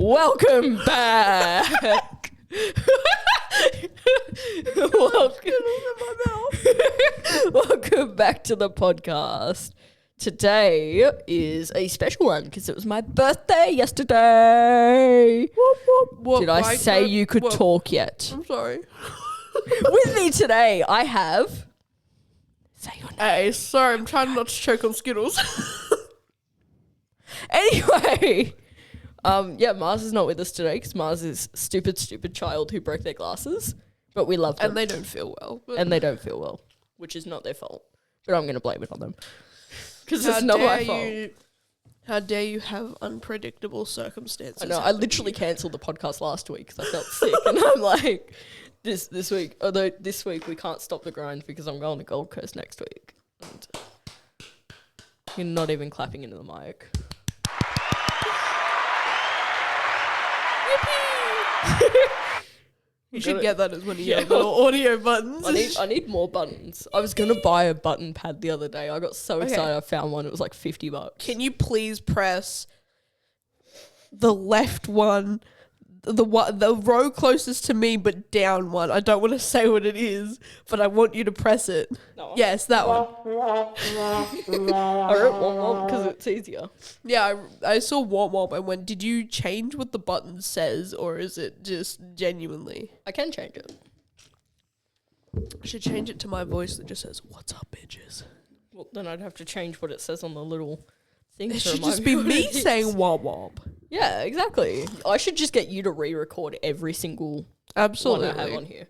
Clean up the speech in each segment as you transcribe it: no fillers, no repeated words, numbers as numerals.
Welcome back. Welcome back to the podcast. Today is a special one because it was my birthday yesterday. Did I say you could talk yet? I'm sorry. With me today, I have... Say your name. Hey, sorry, I'm trying not to choke on Skittles. Anyway, Mars is not with us today because Mars is stupid child who broke their glasses. But we love them. And they don't feel well. And they don't feel well, which is not their fault. But I'm going to blame it on them. Because it's not my fault. How dare you have unpredictable circumstances? I know, I literally cancelled the podcast last week because I felt sick. And I'm like, this week, although this week we can't stop the grind because I'm going to Gold Coast next week. And you're not even clapping into the mic. You should get that as one of your little audio buttons. I need more buttons. I was going to buy a button pad the other day. I got so excited I found one. It was like $50. Can you please press the left one, the row closest to me but down one? I don't want to say what it is, but I want you to press it. No. Yes, that one. I wrote one because it's easier. Yeah, I saw womp and went, did you change what the button says or is it just genuinely? I can change it. I should change it to my voice that just says, "What's up, bitches?" Well, then I'd have to change what it says on the little thing. It should just be me saying womp. Yeah, exactly. I should just get you to re-record every single Absolutely one I have on here.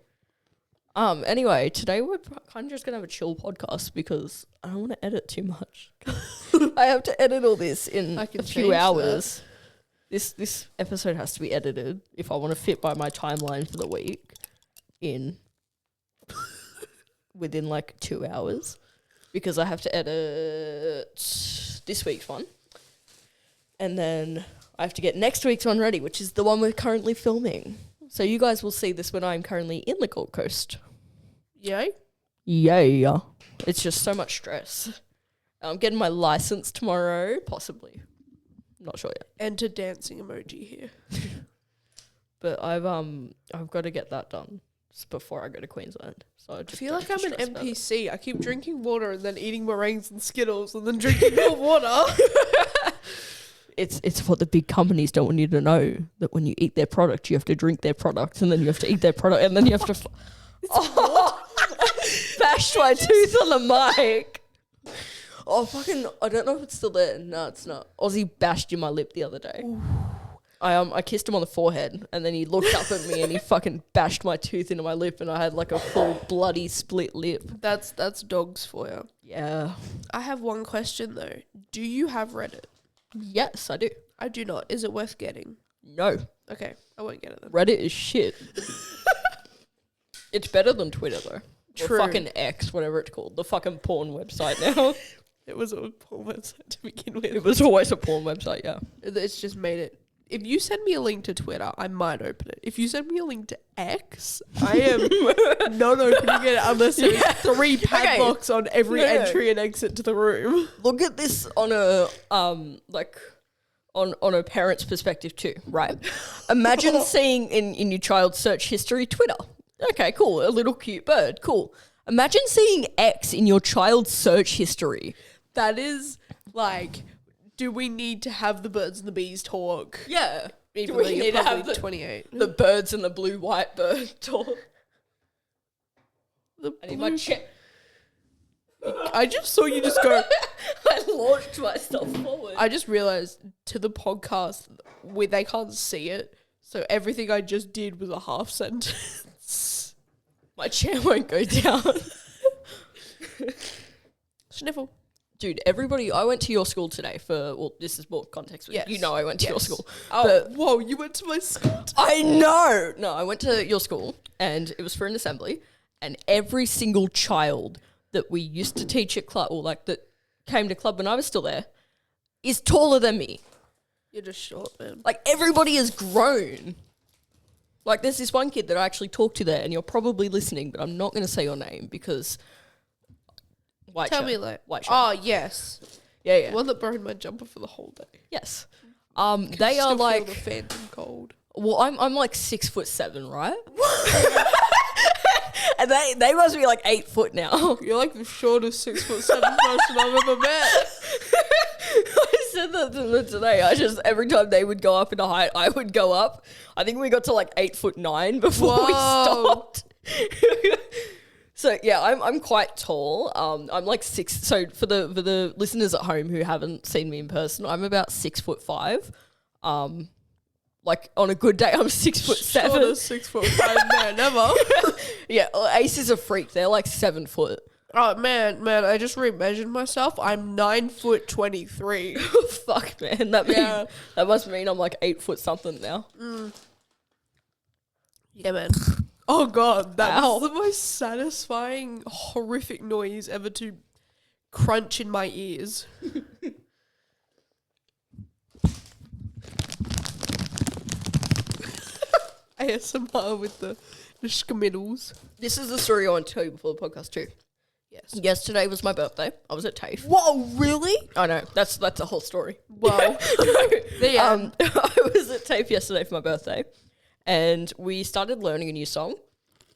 Anyway, today we're kind of just gonna have a chill podcast because I don't want to edit too much. I have to edit all this in a few hours. This episode has to be edited if I want to fit by my timeline for the week in within like 2 hours because I have to edit this week's one and then I have to get next week's one ready, which is the one we're currently filming. So you guys will see this when I'm currently in the Gold Coast. Yay? Yeah. It's just so much stress. I'm getting my license tomorrow, possibly. Not sure yet. Enter dancing emoji here. But I've got to get that done before I go to Queensland. So I feel like I'm an NPC. I keep drinking water and then eating meringues and Skittles and then drinking more water. It's what the big companies don't want you to know, that when you eat their product, you have to drink their product, and then you have to eat their product, and then you have to... bashed my tooth on the mic. Oh, fucking... I don't know if it's still there. No, it's not. Ozzy bashed in my lip the other day. I kissed him on the forehead, and then he looked up at me, and he fucking bashed my tooth into my lip, and I had like a full bloody split lip. That's dogs for you. Yeah. I have one question, though. Do you have Reddit? Yes, I do. I do not. Is it worth getting? No. Okay, I won't get it then. Reddit is shit. It's better than Twitter, though. True. Or fucking X, whatever it's called. The fucking porn website now. It was a porn website to begin with. It was always a porn website, yeah. It's just made it. If you send me a link to Twitter, I might open it. If you send me a link to X, I am not opening it unless there's 3 padlocks on every entry and exit to the room. Look at this on a on a parent's perspective too, right? Imagine seeing in your child's search history Twitter. Okay, cool. A little cute bird. Cool. Imagine seeing X in your child's search history. That is like, do we need to have the birds and the bees talk? Yeah. Even though you're probably 28. The birds and the blue-white bird talk. I need my check. I just saw you just go. I launched myself forward. I just realised to the podcast where they can't see it, so everything I just did was a half sentence. My chair won't go down. Sniffle. Dude, everybody, I went to your school today for, well, this is more context. Yes. You know I went to your school. Oh, but whoa, you went to my school? I know. No, I went to your school and it was for an assembly and every single child that we used to teach at club, or like that came to club when I was still there, is taller than me. You're just short, man. Like, everybody has grown. Like, there's this one kid that I actually talked to there, and you're probably listening, but I'm not going to say your name because... White Tell shirt. me, like... White shirt. Oh, yes. Yeah, yeah. The one that burned my jumper for the whole day. Yes. They are like the phantom cold. Well, I'm like 6'7", right? And they must be like 8 foot now. You're like the shortest 6'7" person I've ever met. I said that to them today. Every time they would go up in a height, I would go up. I think we got to like 8'9" before we stopped. So yeah, I'm quite tall. I'm like 6. So for the listeners at home who haven't seen me in person, I'm about 6'5". Like on a good day, I'm 6'7". Shortest 6'5" man ever. Yeah, Ace is a freak. They're like 7 foot. Oh man, I just remeasured myself. I'm 9'23". Fuck, man. That must mean I'm like 8 foot something now. Yeah, man. Oh god, that was the most satisfying, horrific noise ever to crunch in my ears. ASMR with the schmiddles. This is the story I want to tell you before the podcast too. Yes. Yesterday was my birthday. I was at TAFE. Whoa, really? I know. That's a whole story. Wow. I was at TAFE yesterday for my birthday, and we started learning a new song.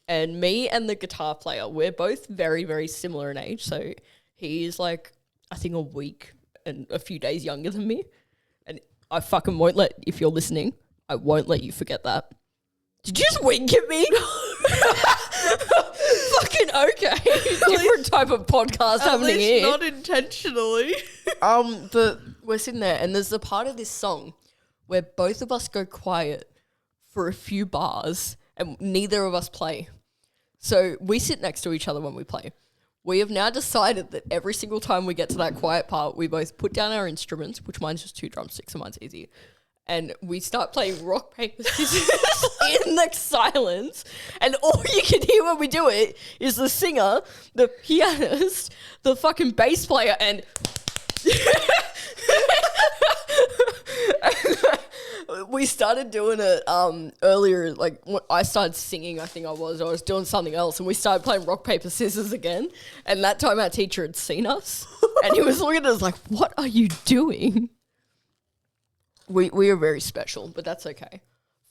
And me and the guitar player, we're both very, very similar in age. So he's like, I think a week and a few days younger than me. And I fucking won't if you're listening, I won't let you forget that. Did you just wink at me? Fucking okay. Different type of podcast happening here. Not intentionally. But we're sitting there and there's a part of this song where both of us go quiet for a few bars and neither of us play. So we sit next to each other when we play. We have now decided that every single time we get to that quiet part, we both put down our instruments, which mine's just 2 drumsticks and mine's easy. And we start playing rock, paper, scissors in the silence. And all you can hear when we do it is the singer, the pianist, the fucking bass player, and... We started doing it earlier, like I started singing, I was doing something else, and we started playing rock, paper, scissors again. And that time our teacher had seen us, and he was looking at us like, what are you doing? We are very special, but that's okay.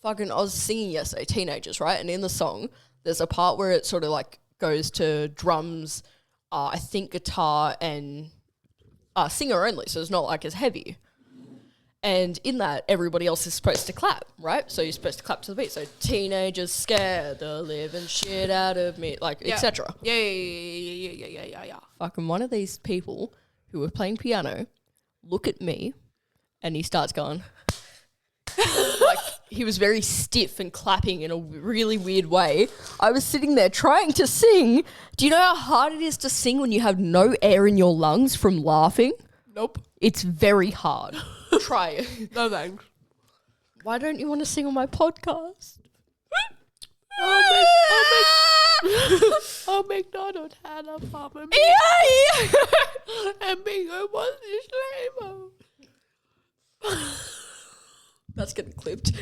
Fucking, I was singing yesterday, Teenagers, right? And in the song, there's a part where it sort of like goes to drums, I think guitar and singer only, so it's not like as heavy. And in that, everybody else is supposed to clap, right? So you're supposed to clap to the beat. So teenagers scare the living shit out of me, like, etc. Yeah. Fucking one of these people who were playing piano look at me and he starts going, like, he was very stiff and clapping in a really weird way. I was sitting there trying to sing. Do you know how hard it is to sing when you have no air in your lungs from laughing? Nope. It's very hard. Try it. No thanks. Why don't you want to sing on my podcast? I'll make Donald Hannah Farmer. Yeah. And Bingo was the slave. That's getting clipped.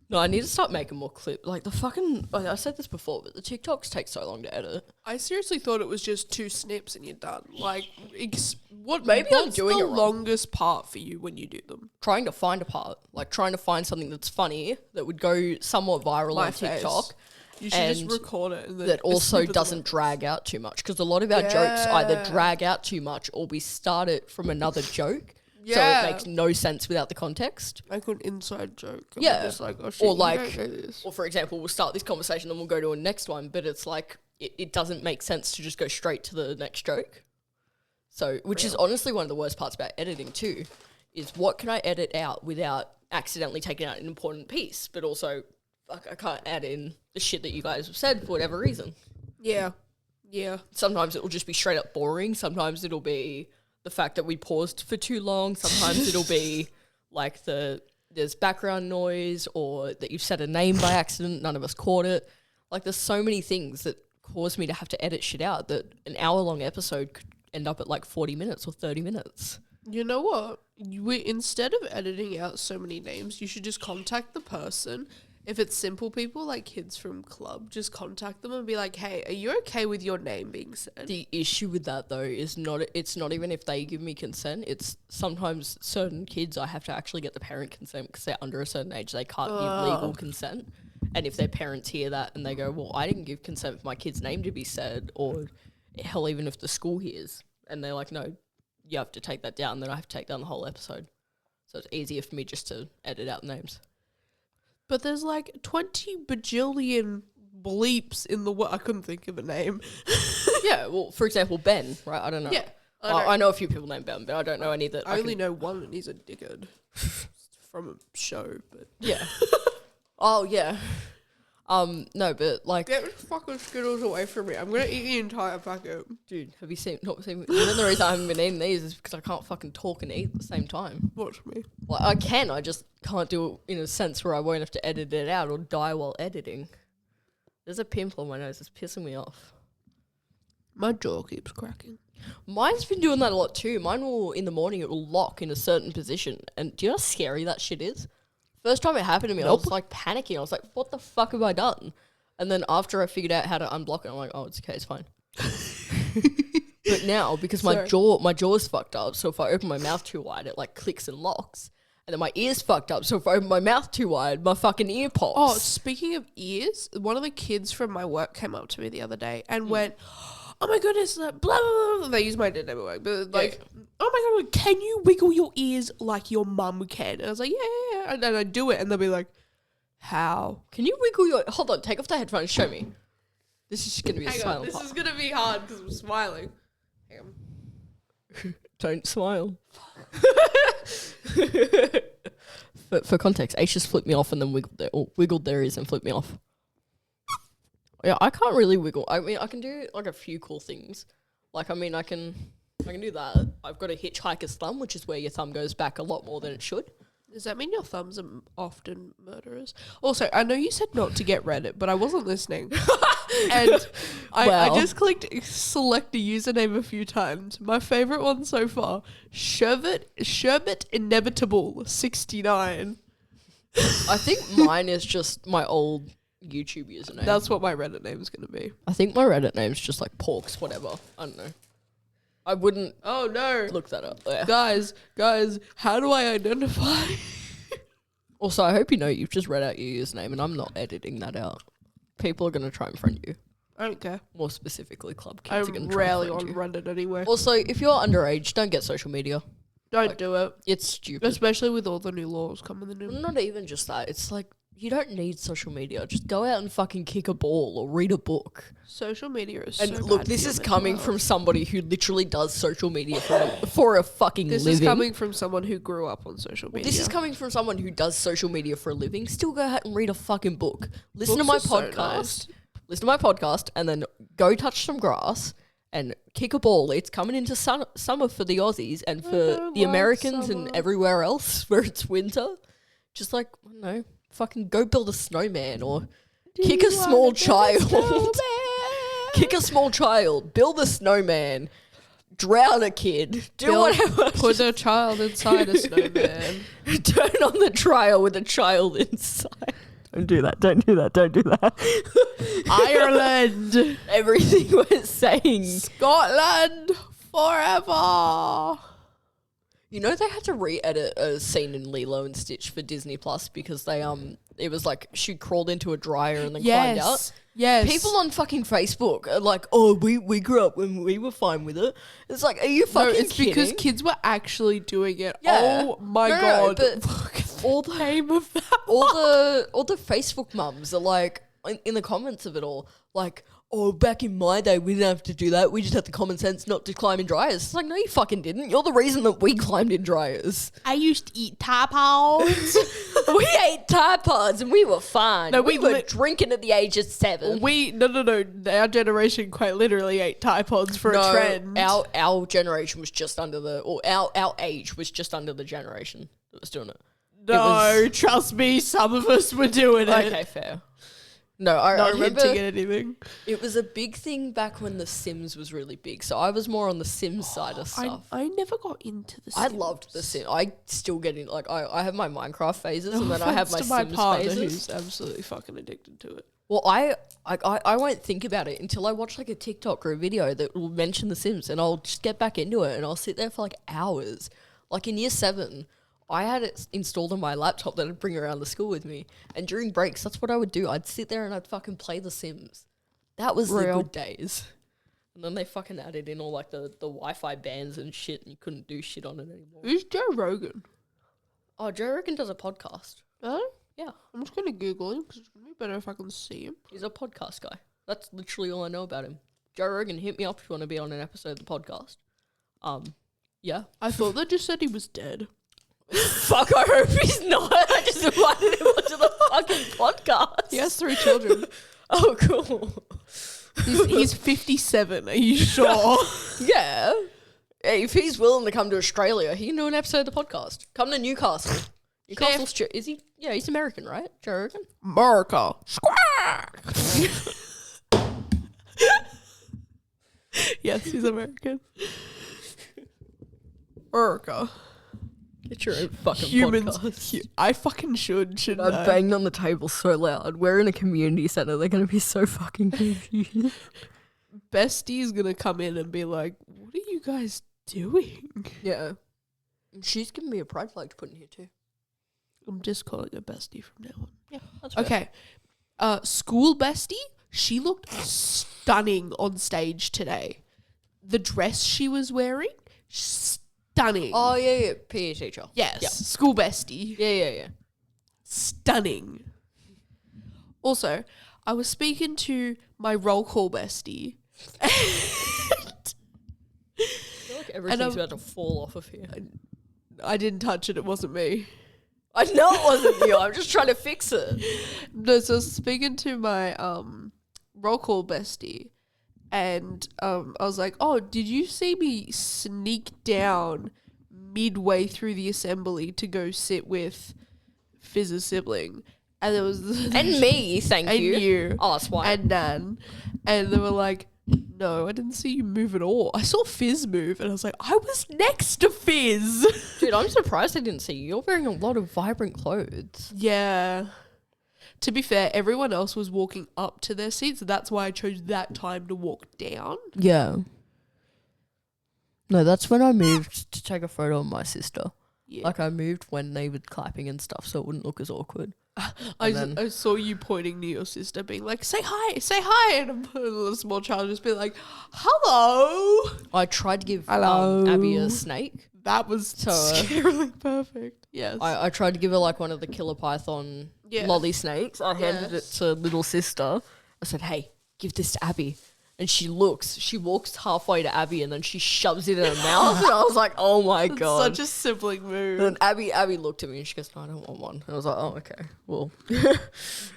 No, I need to start making more clips. Like the fucking, I said this before, but the TikToks take so long to edit. I seriously thought it was just 2 snips and you're done. Like, what's I'm doing the it wrong. Longest part for you when you do them? Trying to find a part, like trying to find something that's funny that would go somewhat viral on TikTok. You should just record it. And then that also doesn't drag out too much, because a lot of our jokes either drag out too much or we start it from another joke. So it makes no sense without the context. Like an inside joke. Just like, oh shit, or like, or for example, we'll start this conversation and we'll go to a next one, but it's like, it doesn't make sense to just go straight to the next joke. So, which is honestly one of the worst parts about editing too, is what can I edit out without accidentally taking out an important piece, but also, fuck, I can't add in the shit that you guys have said for whatever reason. Yeah. Sometimes it will just be straight up boring. Sometimes it'll be the fact that we paused for too long. Sometimes it'll be like there's background noise, or that you've said a name by accident, none of us caught it. Like there's so many things that cause me to have to edit shit out that an hour-long episode could end up at like 40 minutes or 30 minutes. You know what? Instead of editing out so many names, you should just contact the person, If it's simple people, like kids from club, just contact them and be like, hey, are you okay with your name being said? The issue with that, though, is it's not even if they give me consent. It's sometimes certain kids, I have to actually get the parent consent because they're under a certain age. They can't give legal consent. And if their parents hear that and they go, well, I didn't give consent for my kid's name to be said, or hell, even if the school hears, and they're like, no, you have to take that down, then I have to take down the whole episode. So it's easier for me just to edit out names. But there's like 20 bajillion bleeps in the world. I couldn't think of a name. Yeah, well, for example, Ben, right? I don't know. Yeah. I know a few people named Ben, but I don't know any that I only know one, and he's a dickhead from a show. But yeah. Oh, yeah. No, but like... Get fucking Skittles away from me. I'm going to eat the entire packet. Dude, have you not seen... The reason I haven't been eating these is because I can't fucking talk and eat at the same time. Watch me. Well, I can, I just can't do it in a sense where I won't have to edit it out or die while editing. There's a pimple on my nose. It's pissing me off. My jaw keeps cracking. Mine's been doing that a lot too. Mine will, in the morning, it will lock in a certain position. And do you know how scary that shit is? First time it happened to me, I was like panicking. I was like, what the fuck have I done? And then after I figured out how to unblock it, I'm like, oh, it's okay, it's fine. But now, because my jaw's fucked up, so if I open my mouth too wide, it like clicks and locks. And then my ear's fucked up, so if I open my mouth too wide, my fucking ear pops. Oh, speaking of ears, one of the kids from my work came up to me the other day and went, oh my goodness, blah, blah, blah. They use my dead name at work, but like, oh my god, can you wiggle your ears like your mum can? And I was like, yeah. And I do it, and they'll be like, how? Can you wiggle your... Hold on, take off the headphones, show me. This is going to be a silent part. This is going to be hard because I'm smiling. Hang on. Don't smile. For context, Ace just flipped me off and then wiggled their ears and flipped me off. Yeah, I can't really wiggle. I mean, I can do like a few cool things. Like, I mean, I can do that. I've got a hitchhiker's thumb, which is where your thumb goes back a lot more than it should. Does that mean your thumbs are often murderers? Also, I know you said not to get Reddit, but I wasn't listening. And I just clicked select a username a few times. My favorite one so far, Sherbet Inevitable 69. I think mine is just my old YouTube username. That's what my Reddit name is going to be. I think my Reddit name's just like Porks, whatever. I don't know. I wouldn't. Oh no! Look that up. Yeah. Guys, how do I identify? Also, I hope you know you've just read out your username, and I'm not editing that out. People are going to try and friend you. I don't care. More specifically, club kids are going I'm to try rarely and on friend you. Reddit anyway. Also, if you're underage, don't get social media. Don't do it. It's stupid. Especially with all the new laws coming in. Not even just that. It's like, you don't need social media. Just go out and fucking kick a ball or read a book. Social media is and so look, bad this for is your coming mental from health. somebody who literally does social media for a fucking This living. is coming from someone who grew up on social media. This is coming from someone who does social media for a living. Still go out and read a fucking book. Listen to my podcast. Listen to my podcast and then go touch some grass and kick a ball. It's coming into summer for the Aussies and for the Americans and everywhere else where it's winter. Just like, I don't know, fucking go build a snowman or kick a small child. Kick a small child. Build a snowman. Drown a kid. Do whatever. Put a child inside a snowman. Turn on the dryer with a child inside. Don't do that. Don't do that. Don't do that. Ireland. Everything we're saying. Scotland forever. You know they had to re-edit a scene in Lilo and Stitch for Disney Plus because they it was like she crawled into a dryer and then climbed out. Yes. People on fucking Facebook are like, oh, we grew up when we were fine with it. It's like, are you fucking kidding? No, it's kidding? because kids were actually doing it. Yeah. Oh my god. No, but all the name of that all the Facebook mums are like in the comments of it all, like, oh, back in my day, we didn't have to do that. We just had the common sense not to climb in dryers. It's like, no, you fucking didn't. You're the reason that we climbed in dryers. I used to eat tapas. We ate Tide Pods and we were fine. No, we were drinking at the age of 7. No. Our generation quite literally ate Tide Pods for a trend. Our generation was just under our age was just under the generation that was doing it. No, trust me, some of us were doing it. Okay, fair. No, I remember hinting at anything. It was a big thing back when The Sims was really big. So I was more on the Sims side of stuff. I never got into The Sims. I loved The Sims. I still get in, like, I have my Minecraft phases and then I have my Sims partner phases. Who's absolutely fucking addicted to it. Well, I won't think about it until I watch like a TikTok or a video that will mention The Sims, and I'll just get back into it and I'll sit there for like hours. Like in year 7, I had it installed on my laptop that I'd bring around to school with me. And during breaks, that's what I would do. I'd sit there and I'd fucking play The Sims. That was the good days. And then they fucking added in all like the Wi-Fi bans and shit, and you couldn't do shit on it anymore. Who's Joe Rogan? Oh, Joe Rogan does a podcast. Oh? Yeah. I'm just going to Google him because it's going to be better if I can see him. He's a podcast guy. That's literally all I know about him. Joe Rogan, hit me up if you want to be on an episode of the podcast. Yeah. I thought they just said he was dead. Fuck, I hope he's not. I just invited him onto the fucking podcast. He has 3 children. Oh, cool. He's 57. Are you sure? Yeah. Hey, if he's willing to come to Australia, he can do an episode of the podcast. Come to Newcastle. Newcastle's is he? Yeah, he's American, right? Joe Rogan? America. Squawk! Yes, he's American. America. Get your own fucking podcast. I fucking shouldn't I banged on the table so loud. We're in a community centre. They're going to be so fucking confused. Bestie's going to come in and be like, what are you guys doing? Yeah. She's giving me a pride flag to put in here too. I'm just calling her Bestie from now on. Yeah, that's fair. Okay. School Bestie, she looked stunning on stage today. The dress she was wearing, stunning. Oh, yeah. PE teacher. Yes. Yep. School Bestie. Yeah. Stunning. Also, I was speaking to my roll call bestie. I feel like everything's about to fall off of here. I didn't touch it. It wasn't me. I know it wasn't you. I'm just trying to fix it. No, so I was speaking to my roll call bestie, and I was like, oh, did you see me sneak down midway through the assembly to go sit with Fizz's sibling? And there was... And me, thank you. And you. Oh, that's why. And Nan. And they were like, no, I didn't see you move at all. I saw Fizz move, and I was like, I was next to Fizz. Dude, I'm surprised I didn't see you. You're wearing a lot of vibrant clothes. Yeah. To be fair, everyone else was walking up to their seats. That's why I chose that time to walk down. Yeah. No, that's when I moved to take a photo of my sister. Yeah. Like, I moved when they were clapping and stuff, so it wouldn't look as awkward. I saw you pointing to your sister being like, say hi. And a little small child just be like, hello. I tried to give Hello. Abby a snake. That was so scarily perfect. Yes. I tried to give her like one of the Killer Python lolly snakes. I handed it to little sister. I said, hey, give this to Abby. And she walks halfway to Abby and then she shoves it in her mouth. And I was like, oh my God. Such a sibling move. And Abby looked at me and she goes, no, I don't want one. And I was like, oh, okay. Well.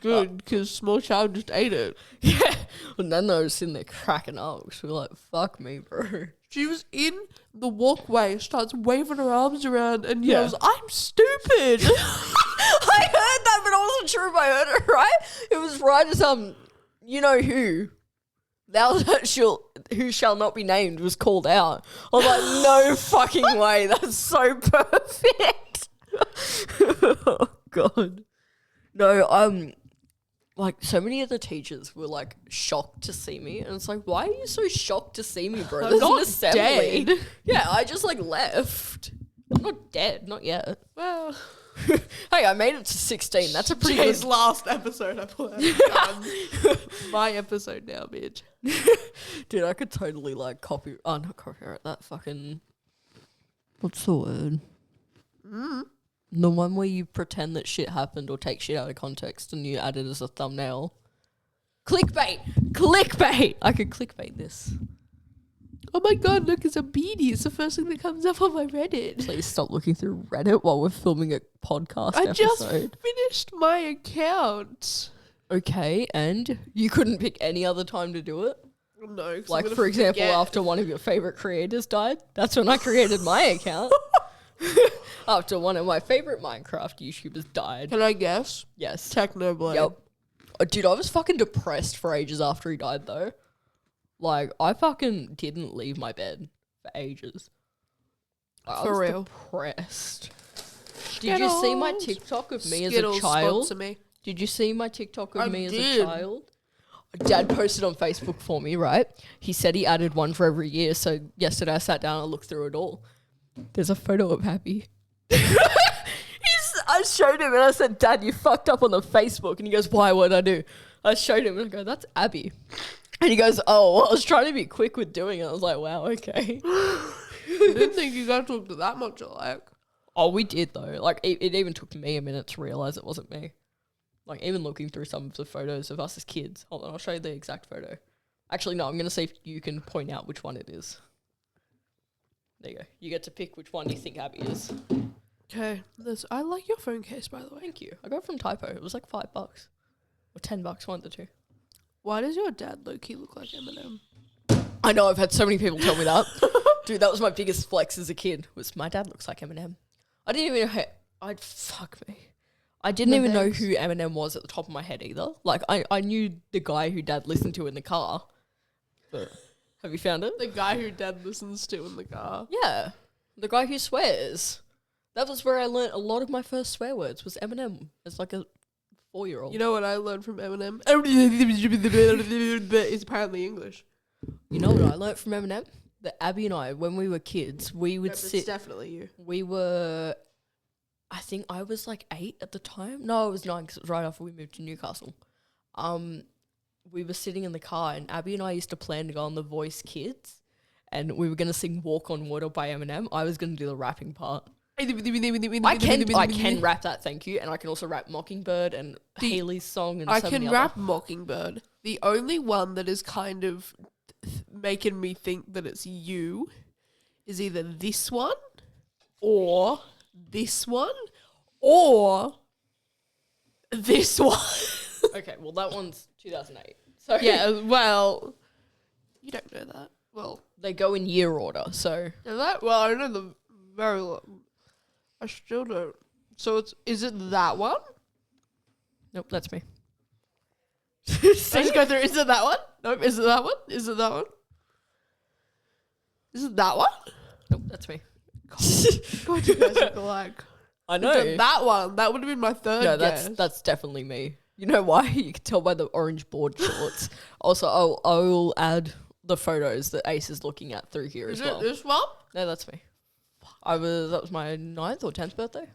Good, because small child just ate it. Yeah. And then they were sitting there cracking up. She was like, fuck me, bro. She was in the walkway, starts waving her arms around and yells, I'm stupid. I heard that, but I wasn't sure if I heard it right. It was right as, you know who? Who shall not be named was called out. I was like, no fucking way. That's so perfect. Oh, God. No, like, so many of the teachers were, like, shocked to see me. And it's like, why are you so shocked to see me, bro? I'm There's not an assembly. dead. Yeah, I just, like, left. I'm not dead. Not yet. Well... Hey, I made it to 16. That's a pretty Jay's good... last episode I put out. My episode now, bitch. Dude, I could totally, like, not copyright, that fucking... What's the word? The one where you pretend that shit happened or take shit out of context and you add it as a thumbnail. Clickbait! I could clickbait this. Oh my God, look, it's a beanie. It's the first thing that comes up on my Reddit. Please stop looking through Reddit while we're filming a podcast episode. I just finished my account. Okay, and you couldn't pick any other time to do it? No. Like, for example, after one of your favorite creators died. That's when I created my account. After one of my favorite Minecraft YouTubers died. Can I guess? Yes. Technoblade. Yep. Dude, I was fucking depressed for ages after he died, though. Like, I fucking didn't leave my bed for ages. I was real. Depressed. Did you see my TikTok of me as a child? Sponsor me. Did you see my TikTok of me as a child? Dad posted on Facebook for me, right? He said he added one for every year. So yesterday I sat down and looked through it all. There's a photo of Happy. I showed him and I said, Dad, you fucked up on the Facebook. And he goes, why? What did I do? I showed him and I go, that's Abby. And he goes, oh, well, I was trying to be quick with doing it. I was like, wow, okay. I didn't think you guys looked that much alike. Oh, we did though. Like, it even took me a minute to realize it wasn't me. Like, even looking through some of the photos of us as kids. Hold on, I'll show you the exact photo. Actually, no, I'm going to see if you can point out which one it is. There you go. You get to pick which one you think Abby is. Okay. I like your phone case, by the way. Thank you. I got it from Typo. It was like $5. Or $10, one of the two. Why does your dad low-key look like Eminem? I know, I've had so many people tell me that. Dude, that was my biggest flex as a kid, was my dad looks like Eminem. I didn't even know I didn't even know who Eminem was at the top of my head either. Like, I knew the guy who Dad listened to in the car. But have you found it? The guy who Dad listens to in the car. Yeah. The guy who swears. That was where I learnt a lot of my first swear words, was Eminem as like a 4-year-old. You know what I learned from Eminem? It's apparently English. You know what I learnt from Eminem? That Abby and I, when we were kids, we would sit... It's definitely you. We were... I think I was like 8 at the time. No, I was 9 because it was right after we moved to Newcastle. We were sitting in the car and Abby and I used to plan to go on The Voice Kids and we were going to sing Walk on Water by Eminem. I was going to do the rapping part. I can rap that, thank you. And I can also rap Mockingbird and Hailey's song. And I can rap Mockingbird. The only one that is kind of making me think that it's you is either this one or this one or this one. Okay, well that one's 2008. So yeah, well, you don't know that. Well, they go in year order. So well, I know the very. I still don't. So is it that one? Nope, that's me. Let's go through. Is it that one? Nope. Is it that one? Is it that one? Is it that one? Nope, that's me. God, you guys look alike. I know. That one. That would have been my third. No, that's definitely me. You know why? You can tell by the orange board shorts. Also, I will add the photos that Ace is looking at through here as well. Is it this one? No, that's me. That was my 9th or 10th birthday.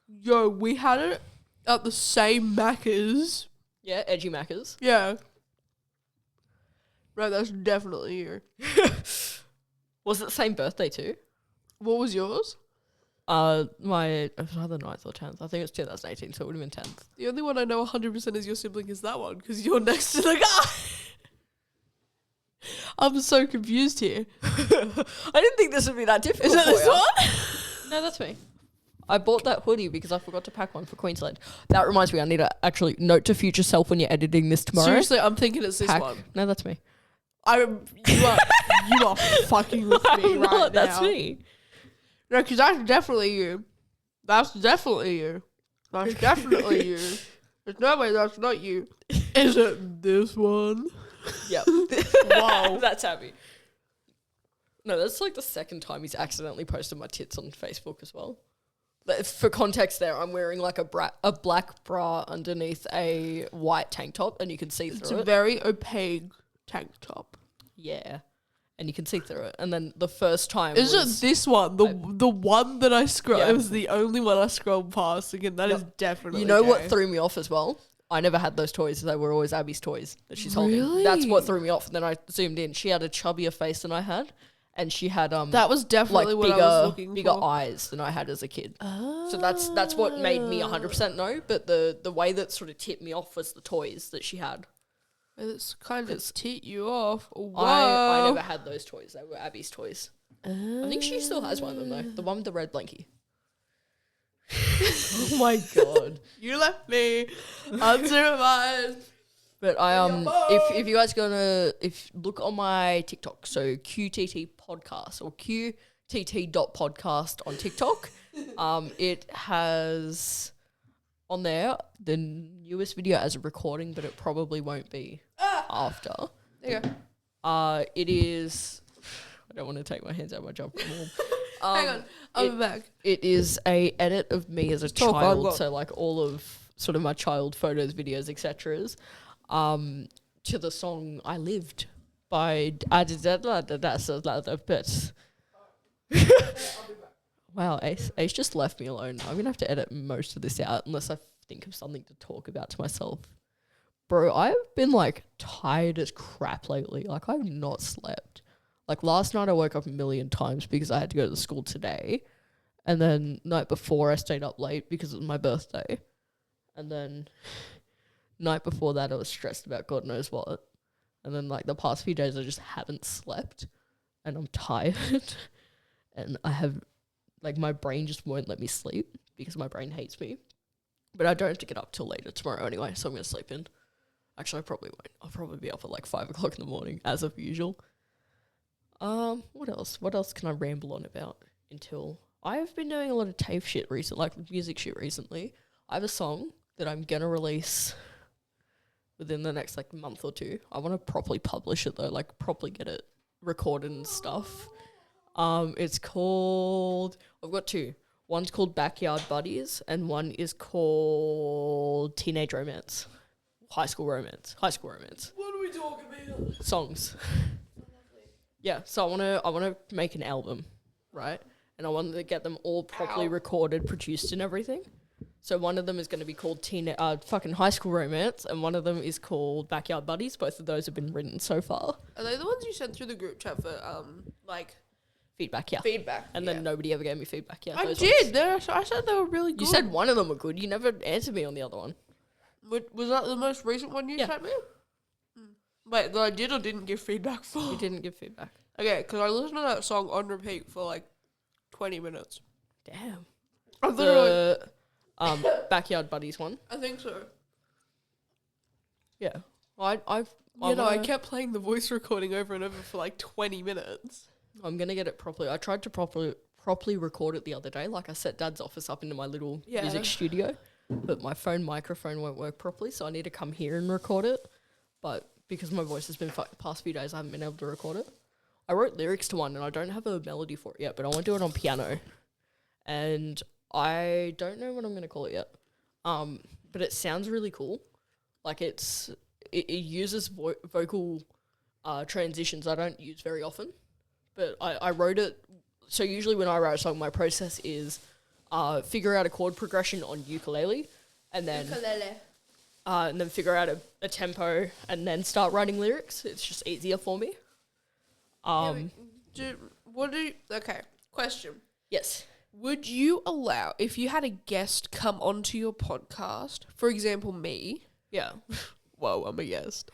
Yo, we had it at the same Macca's. Yeah, Edgy Macca's. Yeah. Right, that's definitely you. Was it the same birthday too? What was yours? It was either 9th or 10th. I think it's 2018, so it would have been 10th. The only one I know 100% is your sibling is that one, because you're next to the guy. I'm so confused here. I didn't think this would be that difficult. Is that this one? No, that's me. I bought that hoodie because I forgot to pack one for Queensland. That reminds me, I need to actually note to future self when you're editing this tomorrow. Seriously, I'm thinking it's this one. No, that's me. You are fucking with me right now. That's me. No, because that's definitely you. That's definitely you. That's definitely you. There's no way that's not you. Is it this one? Yep. Wow. That's happy. No, that's like the second time he's accidentally posted my tits on Facebook as well. But for context there, I'm wearing like a black bra underneath a white tank top and you can see through it. It's a very opaque tank top. Yeah. And you can see through it. And then the first time Is it this one? The one that I scrolled. Yeah. It was the only one I scrolled past. Again, that is definitely You know what threw me off as well? I never had those toys. They were always Abby's toys that she's holding. That's what threw me off. And then I zoomed in. She had a chubbier face than I had. And she had that was definitely what I was looking for. Bigger eyes than I had as a kid. Oh. So that's what made me 100% know. But the way that sort of tipped me off was the toys that she had. It's kind of tit you off. Whoa. I never had those toys. They were Abby's toys. I think she still has one of them though. The one with the red blankie. Oh my god! You left me unsupervised. But if you guys look on my TikTok, so QTT podcast or QTT.podcast on TikTok, it has on there, the newest video as a recording, but it probably won't be after. There you go. It is. I don't want to take my hands out of my job. Hang on, I'll be back. It is a edit of me as a child, so like all of sort of my child photos, videos, etc. To the song "I Lived" by Wow, Ace just left me alone. I'm gonna have to edit most of this out unless I think of something to talk about to myself. Bro, I've been like tired as crap lately. Like I've not slept. Like last night I woke up a million times because I had to go to school today. And then night before I stayed up late because it was my birthday. And then night before that I was stressed about God knows what. And then like the past few days I just haven't slept. And I'm tired. And I have like my brain just won't let me sleep because my brain hates me. But I don't have to get up till later tomorrow anyway, so I'm going to sleep in. Actually, I probably won't. I'll probably be up at like 5 o'clock in the morning as of usual. What else? What else can I ramble on about until... I've been doing a lot of TAFE shit recently, like music shit recently. I have a song that I'm going to release within the next like month or two. I want to properly publish it though, like properly get it recorded and stuff. It's called... I've got two. One's called Backyard Buddies and one is called Teenage Romance. High school romance. What are we talking about? Songs. Yeah, so I wanna make an album, right? And I want to get them all properly recorded, produced and everything. So one of them is going to be called fucking High School Romance and one of them is called Backyard Buddies. Both of those have been written so far. Are they the ones you sent through the group chat for like feedback? Yeah. Feedback. And then nobody ever gave me feedback. Yeah. I did. I said they were really good. You said one of them were good. You never answered me on the other one. Was that the most recent one you sent me? Wait, that I did or didn't give feedback for? You didn't give feedback. Okay, because I listened to that song on repeat for like 20 minutes. Damn. I literally... Backyard Buddies one. I think so. Yeah. I kept playing the voice recording over and over for like 20 minutes. I'm going to get it properly. I tried to properly record it the other day. Like I set Dad's office up into my little music studio, but my phone microphone won't work properly, so I need to come here and record it. But because my voice has been fucked the past few days, I haven't been able to record it. I wrote lyrics to one and I don't have a melody for it yet, but I want to do it on piano. And I don't know what I'm going to call it yet. But it sounds really cool. Like it uses vocal transitions I don't use very often. But I wrote it. So usually when I write a song, my process is figure out a chord progression on ukulele and then figure out a tempo and then start writing lyrics. It's just easier for me. Okay, question. Yes. Would you allow, if you had a guest come onto your podcast, for example, me? Yeah. Whoa, I'm a guest.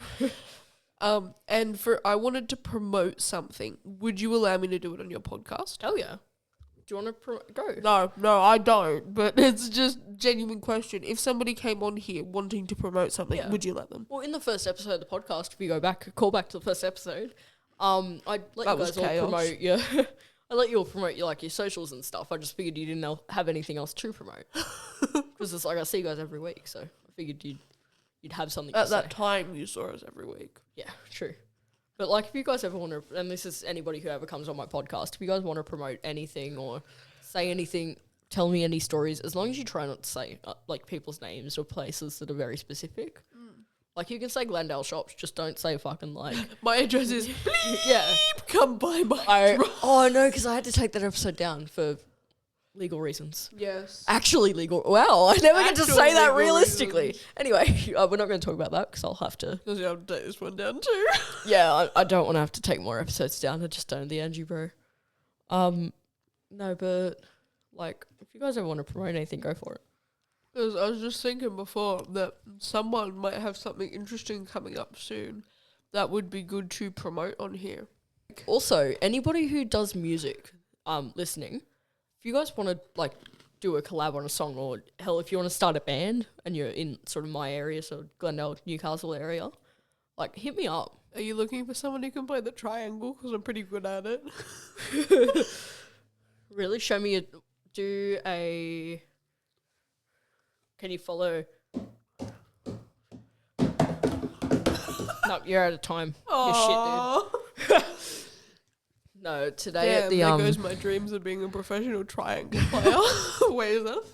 And I wanted to promote something. Would you allow me to do it on your podcast? Hell yeah. Do you want to go? No, I don't. But it's just genuine question. If somebody came on here wanting to promote something, would you let them? Well, in the first episode of the podcast, if you call back to the first episode, I'd let you guys all promote your... I let you all promote your socials and stuff. I just figured you didn't have anything else to promote. Because it's like I see you guys every week, so I figured you'd have something to say. At that time, you saw us every week. Yeah, true. But if you guys ever want to, and this is anybody who ever comes on my podcast, if you guys want to promote anything or say anything, tell me any stories, as long as you try not to say people's names or places that are very specific. You can say Glendale Shops, just don't say fucking my address is bleep, come by my Oh no, because I had to take that episode down for legal reasons. Yes. Actually legal. Wow, I never get to say that realistically. Reasons. Anyway, we're not going to talk about that because I'll have to. Because you have to take this one down too. Yeah, I don't want to have to take more episodes down. I just don't the Angie bro. No, but if you guys ever want to promote anything, go for it. Because I was just thinking before that someone might have something interesting coming up soon that would be good to promote on here. Also, anybody who does music, listening, if you guys want to do a collab on a song, or hell, if you want to start a band and you're in sort of my area, so Glendale, Newcastle area, hit me up. Are you looking for someone who can play the triangle? Because I'm pretty good at it. Really? Show me do a... Can you follow? No, you're out of time. Oh. You're shit, dude. No, today Damn, at the there goes my dreams of being a professional triangle player. Wait, is that?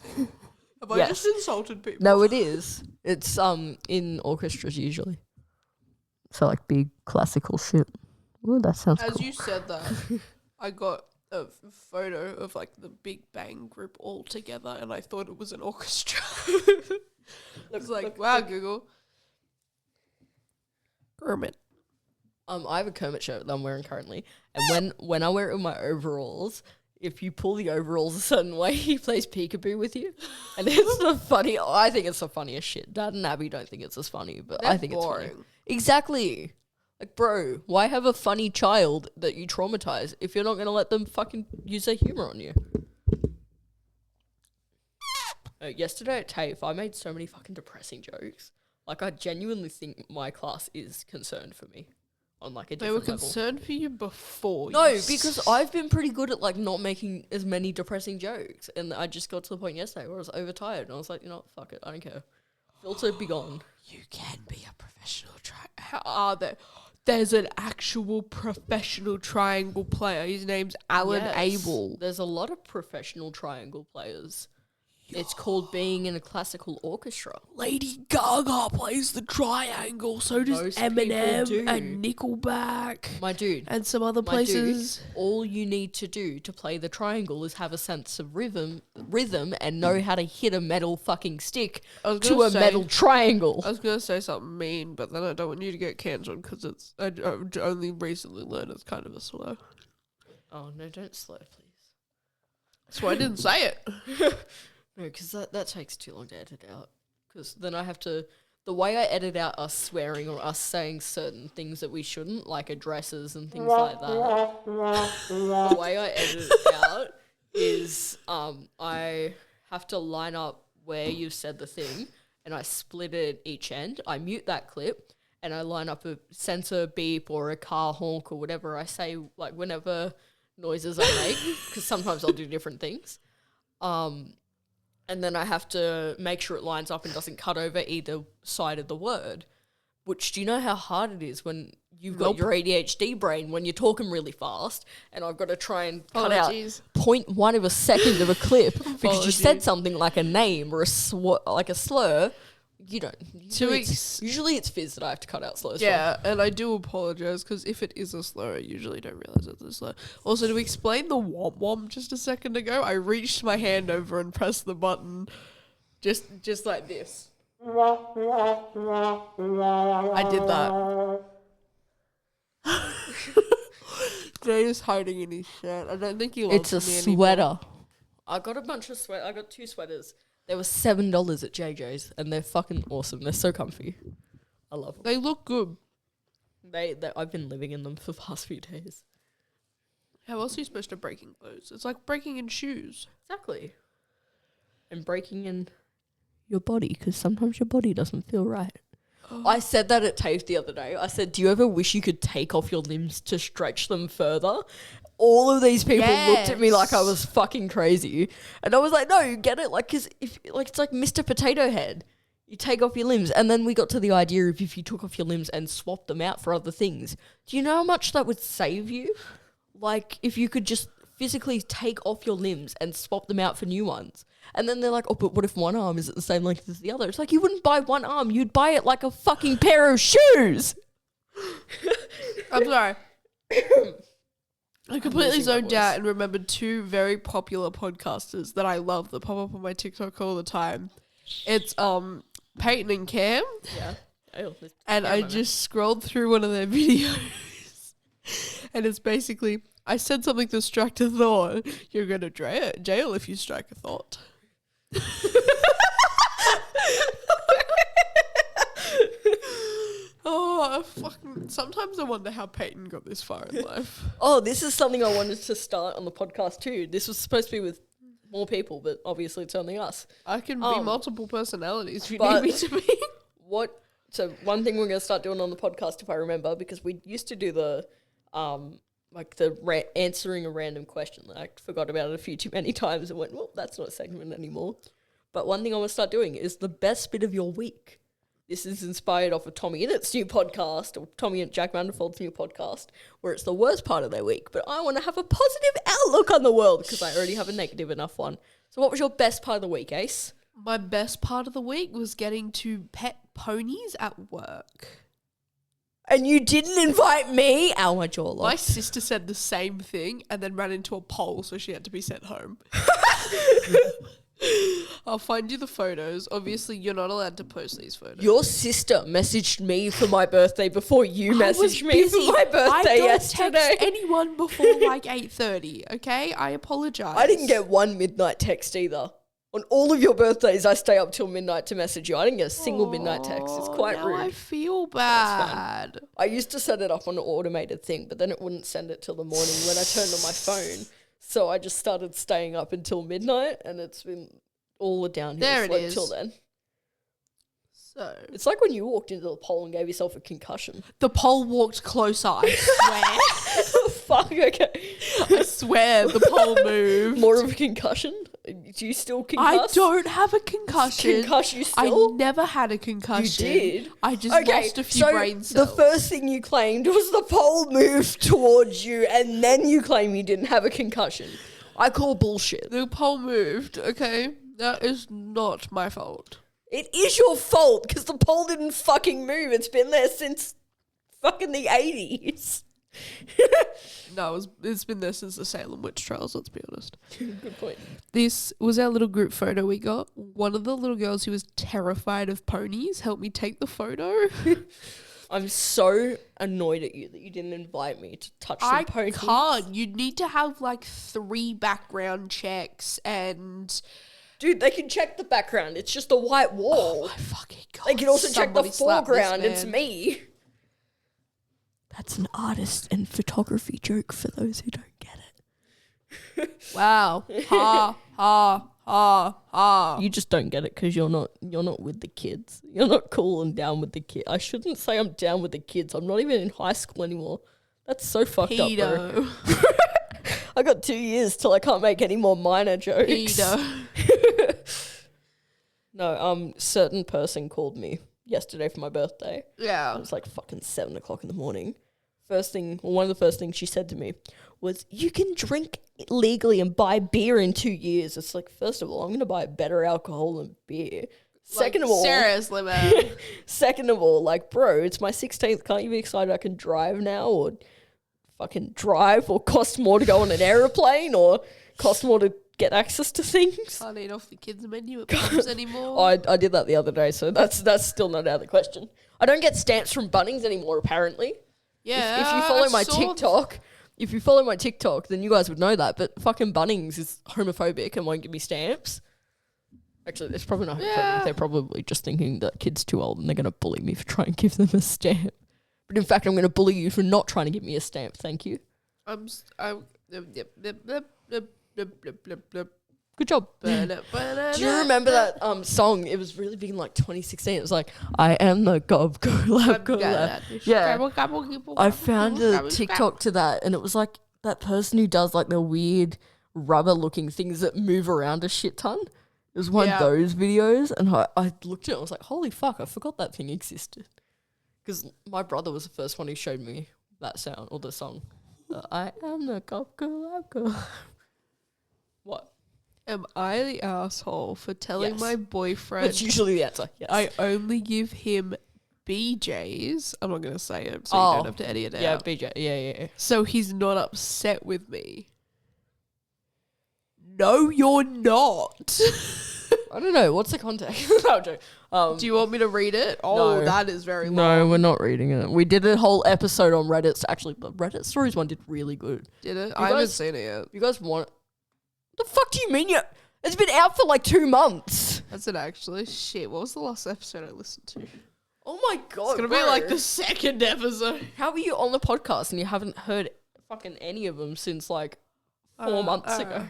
Have I just insulted people? No, it is. It's in orchestras usually. So like big classical shit. Ooh, that sounds As cool. you said that, I got a photo of like the Big Bang group all together, and I thought it was an orchestra. It's like, wow, Google. Kermit. I have a Kermit shirt that I'm wearing currently, and when I wear it with my overalls, if you pull the overalls a certain way, he plays peekaboo with you, and it's the funny. I think it's the funniest shit. Dad and Abby don't think it's as funny, but I think it's funny. Exactly. Like, bro, why have a funny child that you traumatize if you're not gonna let them fucking use their humor on you? Yesterday at TAFE, I made so many fucking depressing jokes. Like, I genuinely think my class is concerned for me on, like, a different level. They were concerned for you before. No, because I've been pretty good at, like, not making as many depressing jokes. And I just got to the point yesterday where I was overtired. And I was like, you know what, fuck it, I don't care. Filter be gone. You can be a professional How are there? There's an actual professional triangle player. His name's Alan Abel. There's a lot of professional triangle players. It's called being in a classical orchestra. Lady Gaga plays the triangle, so does Most Eminem people do. and Nickelback. My dude. And some other places. Dude, all you need to do to play the triangle is have a sense of rhythm and know how to hit a metal fucking stick to a metal triangle. I was going to say something mean, but then I don't want you to get cancelled because I only recently learned it's kind of a slur. Oh, no, don't slur, please. That's why I didn't say it. No, because that takes too long to edit out. Because then I have to... The way I edit out us swearing or us saying certain things that we shouldn't, like addresses and things like that, the way I edit it out is I have to line up where you've said the thing, and I split it at each end. I mute that clip, and I line up a sensor beep or a car honk or whatever I say, like whenever noises I make, because sometimes I'll do different things. And then I have to make sure it lines up and doesn't cut over either side of the word. Which, do you know how hard it is when you've got your ADHD brain when you're talking really fast and I've got to try and cut out 0.1 of a second of a clip because you said something like a name or like a slur. You don't. Usually it's fizz that I have to cut out slurs. Yeah, and I do apologise because if it is a slur, I usually don't realise it's a slur. Also, to explain the womp womp just a second ago, I reached my hand over and pressed the button just like this. I did that. Jay is hiding in his shirt. I don't think he loves me anymore. It's a sweater. I got a bunch of I got 2 sweaters. They were $7 at JJ's, and they're fucking awesome. They're so comfy. I love them. They look good. I've been living in them for the past few days. How else are you supposed to break in clothes? It's like breaking in shoes. Exactly. And breaking in your body, because sometimes your body doesn't feel right. Oh. I said that at TAFE the other day. I said, do you ever wish you could take off your limbs to stretch them further? All of these people looked at me like I was fucking crazy. And I was like, no, you get it? Like, because it's like Mr. Potato Head. You take off your limbs. And then we got to the idea of if you took off your limbs and swapped them out for other things. Do you know how much that would save you? Like, if you could just physically take off your limbs and swap them out for new ones. And then they're like, oh, but what if one arm isn't the same length as the other? It's like, you wouldn't buy one arm. You'd buy it like a fucking pair of shoes. I'm sorry. I completely zoned out and remembered 2 very popular podcasters that I love that pop up on my TikTok all the time. It's Peyton and Cam. Yeah. And I just scrolled through one of their videos. And it's basically, I said something to strike a thought. You're going to jail if you strike a thought. Oh, fucking! Sometimes I wonder how Peyton got this far in life. Oh, this is something I wanted to start on the podcast too. This was supposed to be with more people, but obviously it's only us. I can be multiple personalities if you need me to be. So one thing we're going to start doing on the podcast, if I remember, because we used to do the answering a random question. I forgot about it a few too many times and went, well, that's not a segment anymore. But one thing I want to start doing is the best bit of your week. This is inspired off of Tommy Innett's new podcast, or Tommy and Jack Mandelfold's new podcast, where it's the worst part of their week. But I want to have a positive outlook on the world because I already have a negative enough one. So what was your best part of the week, Ace? My best part of the week was getting to pet ponies at work. And you didn't invite me? Ow, my jaw locked. My sister said the same thing and then ran into a pole, so she had to be sent home. I'll find you the photos. Obviously, you're not allowed to post these photos. Your sister messaged me for my birthday before you messaged me for my birthday yesterday. I don't text anyone before like 8:30, okay? I apologise. I didn't get one midnight text either. On all of your birthdays, I stay up till midnight to message you. I didn't get a single midnight text. It's quite rude. I feel bad. I used to set it up on an automated thing, but then it wouldn't send it till the morning when I turned on my phone. So I just started staying up until midnight, and it's been all a downhill slope till then. So it's like when you walked into the pole and gave yourself a concussion. The pole walked closer, I swear. Fuck, okay. I swear the pole moved. More of a concussion? Do you still concuss? I don't have a concussion. Concuss you still? I never had a concussion. You did? I just lost a few brain cells. The first thing you claimed was the pole moved towards you, and then you claim you didn't have a concussion. I call bullshit. The pole moved, okay? That is not my fault. It is your fault, because the pole didn't fucking move. It's been there since fucking the 80s. No, it's been there since the Salem witch trials, let's be honest. Good point. This was our little group photo we got. One of the little girls who was terrified of ponies helped me take the photo. I'm so annoyed at you that you didn't invite me to touch some ponies. I can't. You'd need to have like 3 background checks and... Dude, they can check the background. It's just a white wall. Oh my fucking God. They can also check the foreground. It's me. That's an artist and photography joke for those who don't get it. Wow. Ha, ha, ha, ha. You just don't get it because you're not with the kids. You're not cool and down with the kids. I shouldn't say I'm down with the kids. I'm not even in high school anymore. That's so fucked up, bro. I got 2 years till I can't make any more minor jokes. No, certain person called me yesterday for my birthday. Yeah. It was like fucking 7 o'clock in the morning. One of the first things she said to me was, you can drink legally and buy beer in 2 years. It's like, first of all, I'm going to buy better alcohol than beer. Second of all, seriously, man. Second of all, like, bro, it's my 16th. Can't you be excited I can drive now, or fucking drive, or cost more to go on an aeroplane, or cost more to get access to things? Can't eat off the kids' menu at pubs anymore. I did that the other day, so that's still not out of the question. I don't get stamps from Bunnings anymore, apparently. Yeah, if you follow my TikTok, then you guys would know that. But fucking Bunnings is homophobic and won't give me stamps. Actually, it's probably not homophobic. Yeah. They're probably just thinking that kid's too old and they're going to bully me for trying to give them a stamp. But in fact, I'm going to bully you for not trying to give me a stamp. Thank you. Good job. Do you remember that song? It was really big in like 2016. It was like, I am the gob lab. Yeah. I found a TikTok to that, and it was like that person who does like the weird rubber looking things that move around a shit ton. It was one of those videos, and I looked at it and I was like, holy fuck, I forgot that thing existed. Because my brother was the first one who showed me that sound, or the song. I am the gob lab. What? Am I the asshole for telling my boyfriend... That's usually the answer, yes. I only give him BJs. I'm not going to say it, so you don't have to edit it out. Yeah, BJ. Yeah. So he's not upset with me. No, you're not. I don't know. What's the context? No, do you want me to read it? Oh, no. That is very long. No, we're not reading it. We did a whole episode on Reddit. Actually, the Reddit Stories one did really good. Did it? I haven't seen it yet. You guys want it? The fuck do you mean? It's been out for like 2 months. That's it, actually. Shit, what was the last episode I listened to? Oh my God, it's going to be like the 2nd episode. How are you on the podcast and you haven't heard fucking any of them since like 4 months ago?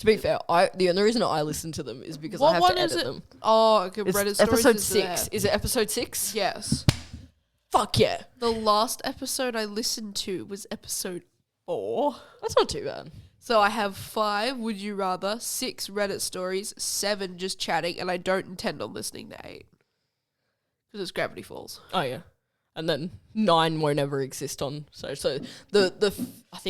To be fair, the only reason I listen to them is because I have to edit them. Oh, okay. It's Reddit episode 6. Is it episode 6? Yes. Fuck yeah. The last episode I listened to was episode 4. That's not too bad. So I have 5 would you rather, 6 Reddit stories, 7 just chatting, and I don't intend on listening to 8. Because it's Gravity Falls. Oh, yeah. And then 9 won't ever exist on. So I think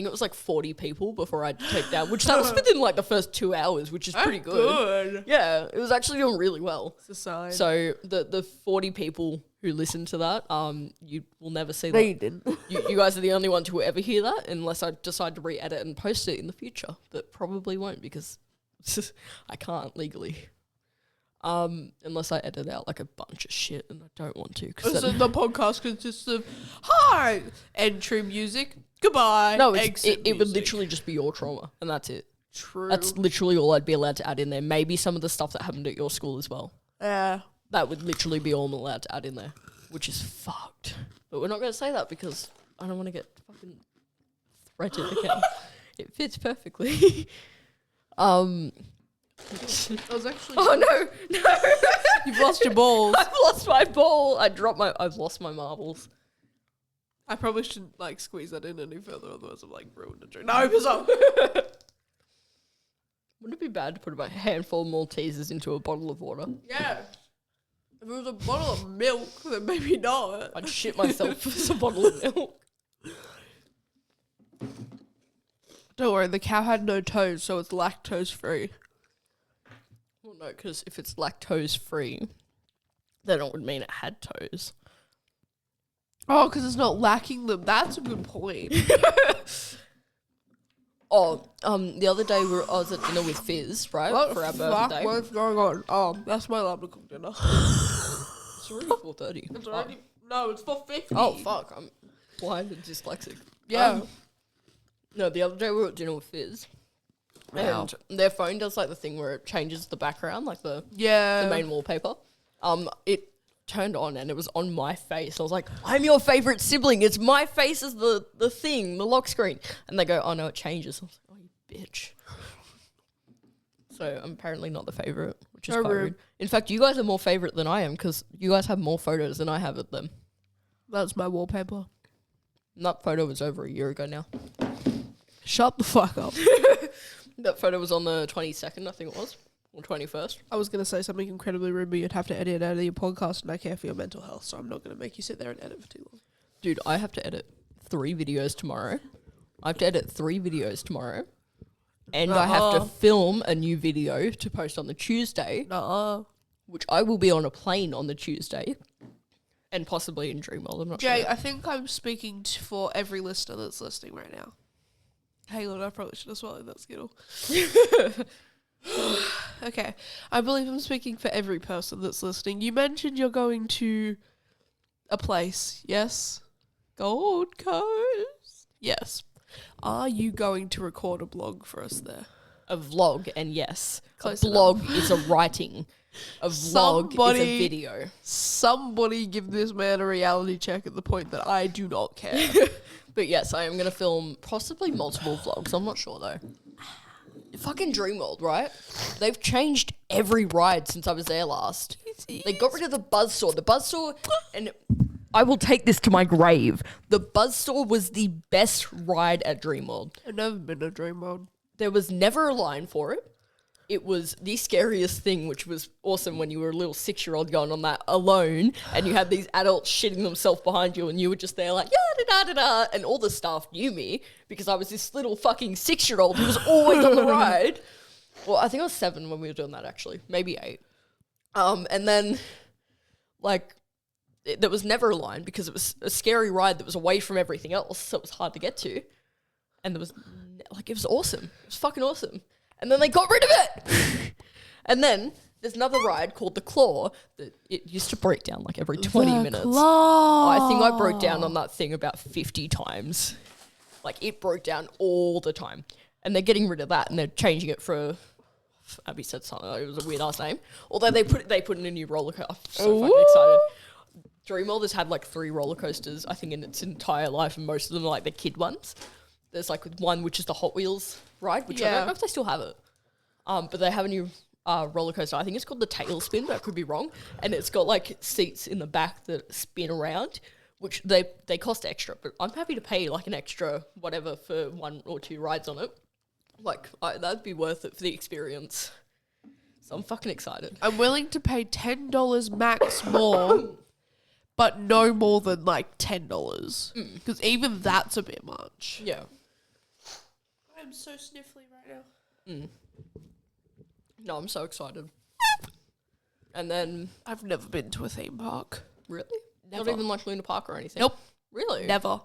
it was like 40 people before I take down, which that was within like the first 2 hours, which is pretty good. Yeah, it was actually doing really well. It's a sign. So the 40 people who listened to that, you will never see that. No, you didn't. You guys are the only ones who will ever hear that unless I decide to re-edit and post it in the future. But probably won't because I can't legally. Unless I edit out like a bunch of shit and I don't want to. So the podcast consists of hi, entry music, goodbye. No, it would literally just be your trauma and that's it. True. That's literally all I'd be allowed to add in there. Maybe some of the stuff that happened at your school as well. Yeah. That would literally be all I'm allowed to add in there, which is fucked. But we're not going to say that because I don't want to get fucking threatened again. It fits perfectly. I was actually. Oh no! You've lost your balls. I've lost my ball. I've lost my marbles. I probably shouldn't like squeeze that in any further, otherwise I'm like ruined a drink. No, piss off. Wouldn't it be bad to put about a handful of Maltesers into a bottle of water? Yeah. If it was a bottle of milk, then maybe not. I'd shit myself if it's a bottle of milk. Don't worry, the cow had no toes, so it's lactose free. Well, no, because if it's lactose free, then it would mean it had toes. Oh, because it's not lacking them. That's a good point. The other day I was at dinner with Fizz, right, for our birthday. What's going on? Oh, that's my alarm to cook dinner. It's already 4:30. It's already no, it's 4:50. Oh fuck! I'm blind and dyslexic. Yeah. No, the other day we were at dinner with Fizz, and their phone does like the thing where it changes the background, like the main wallpaper. It turned on and it was on my face. I was like, I'm your favorite sibling. It's my face as the thing, the lock screen. And they go, oh no, it changes. I was like, oh you bitch. So I'm apparently not the favorite, which is quite rude. In fact, you guys are more favorite than I am because you guys have more photos than I have of them. That's my wallpaper. And that photo was over a year ago now. Shut the fuck up. That photo was on the 22nd, I think it was. Or 21st. I was going to say something incredibly rude, but you'd have to edit it out of your podcast, and I care for your mental health, so I'm not going to make you sit there and edit for too long. Dude, I have to edit 3 videos tomorrow. And I have to film a new video to post on the Tuesday. Which I will be on a plane on the Tuesday. And possibly in Dreamworld, I'm not sure. Jay, I think I'm speaking for every listener that's listening right now. Hang on, I probably should have swallowed that Skittle. Okay, I believe I'm speaking for every person that's listening. You mentioned you're going to a place, yes? Gold Coast? Yes. Are you going to record a blog for us there? A vlog, and yes. Close a blog is a writing. A vlog is a video. Somebody give this man a reality check at the point that I do not care. But yes, I am going to film possibly multiple vlogs. I'm not sure though. Fucking Dreamworld, right? They've changed every ride since I was there last. They got rid of the Buzzsaw. The Buzzsaw, and I will take this to my grave. The Buzzsaw was the best ride at Dreamworld. I've never been to Dreamworld. There was never a line for it. It was the scariest thing, which was awesome when you were a little 6-year-old going on that alone and you had these adults shitting themselves behind you and you were just there like, da-da-da-da-da, and all the staff knew me because I was this little fucking 6-year-old who was always on the ride. Well, I think I was 7 when we were doing that, actually. Maybe 8. And then, like, there was never a line because it was a scary ride that was away from everything else, so it was hard to get to. And there was, like, it was awesome. It was fucking awesome. And then they got rid of it. And then there's another ride called the Claw that it used to break down like every 20 minutes. Claw. I think I broke down on that thing about 50 times. Like it broke down all the time. And they're getting rid of that and they're changing it for, Abby said something, it was a weird ass name. Although they put in a new roller coaster. I'm so fucking excited. Dreamworld has had like 3 roller coasters, I think, in its entire life, and most of them are like the kid ones. There's like one which is the Hot Wheels ride, which I don't know if they still have it. But they have a new roller coaster. I think it's called the Tailspin, but I could be wrong. And it's got like seats in the back that spin around, which they cost extra. But I'm happy to pay like an extra whatever for 1 or 2 rides on it. Like, that'd be worth it for the experience. So I'm fucking excited. I'm willing to pay $10 max more, but no more than like $10. Because even that's a bit much. Yeah. I'm so sniffly right now. No, I'm so excited. And then... I've never been to a theme park. Really? Never. Not even like Luna Park or anything? Nope. Really? Never.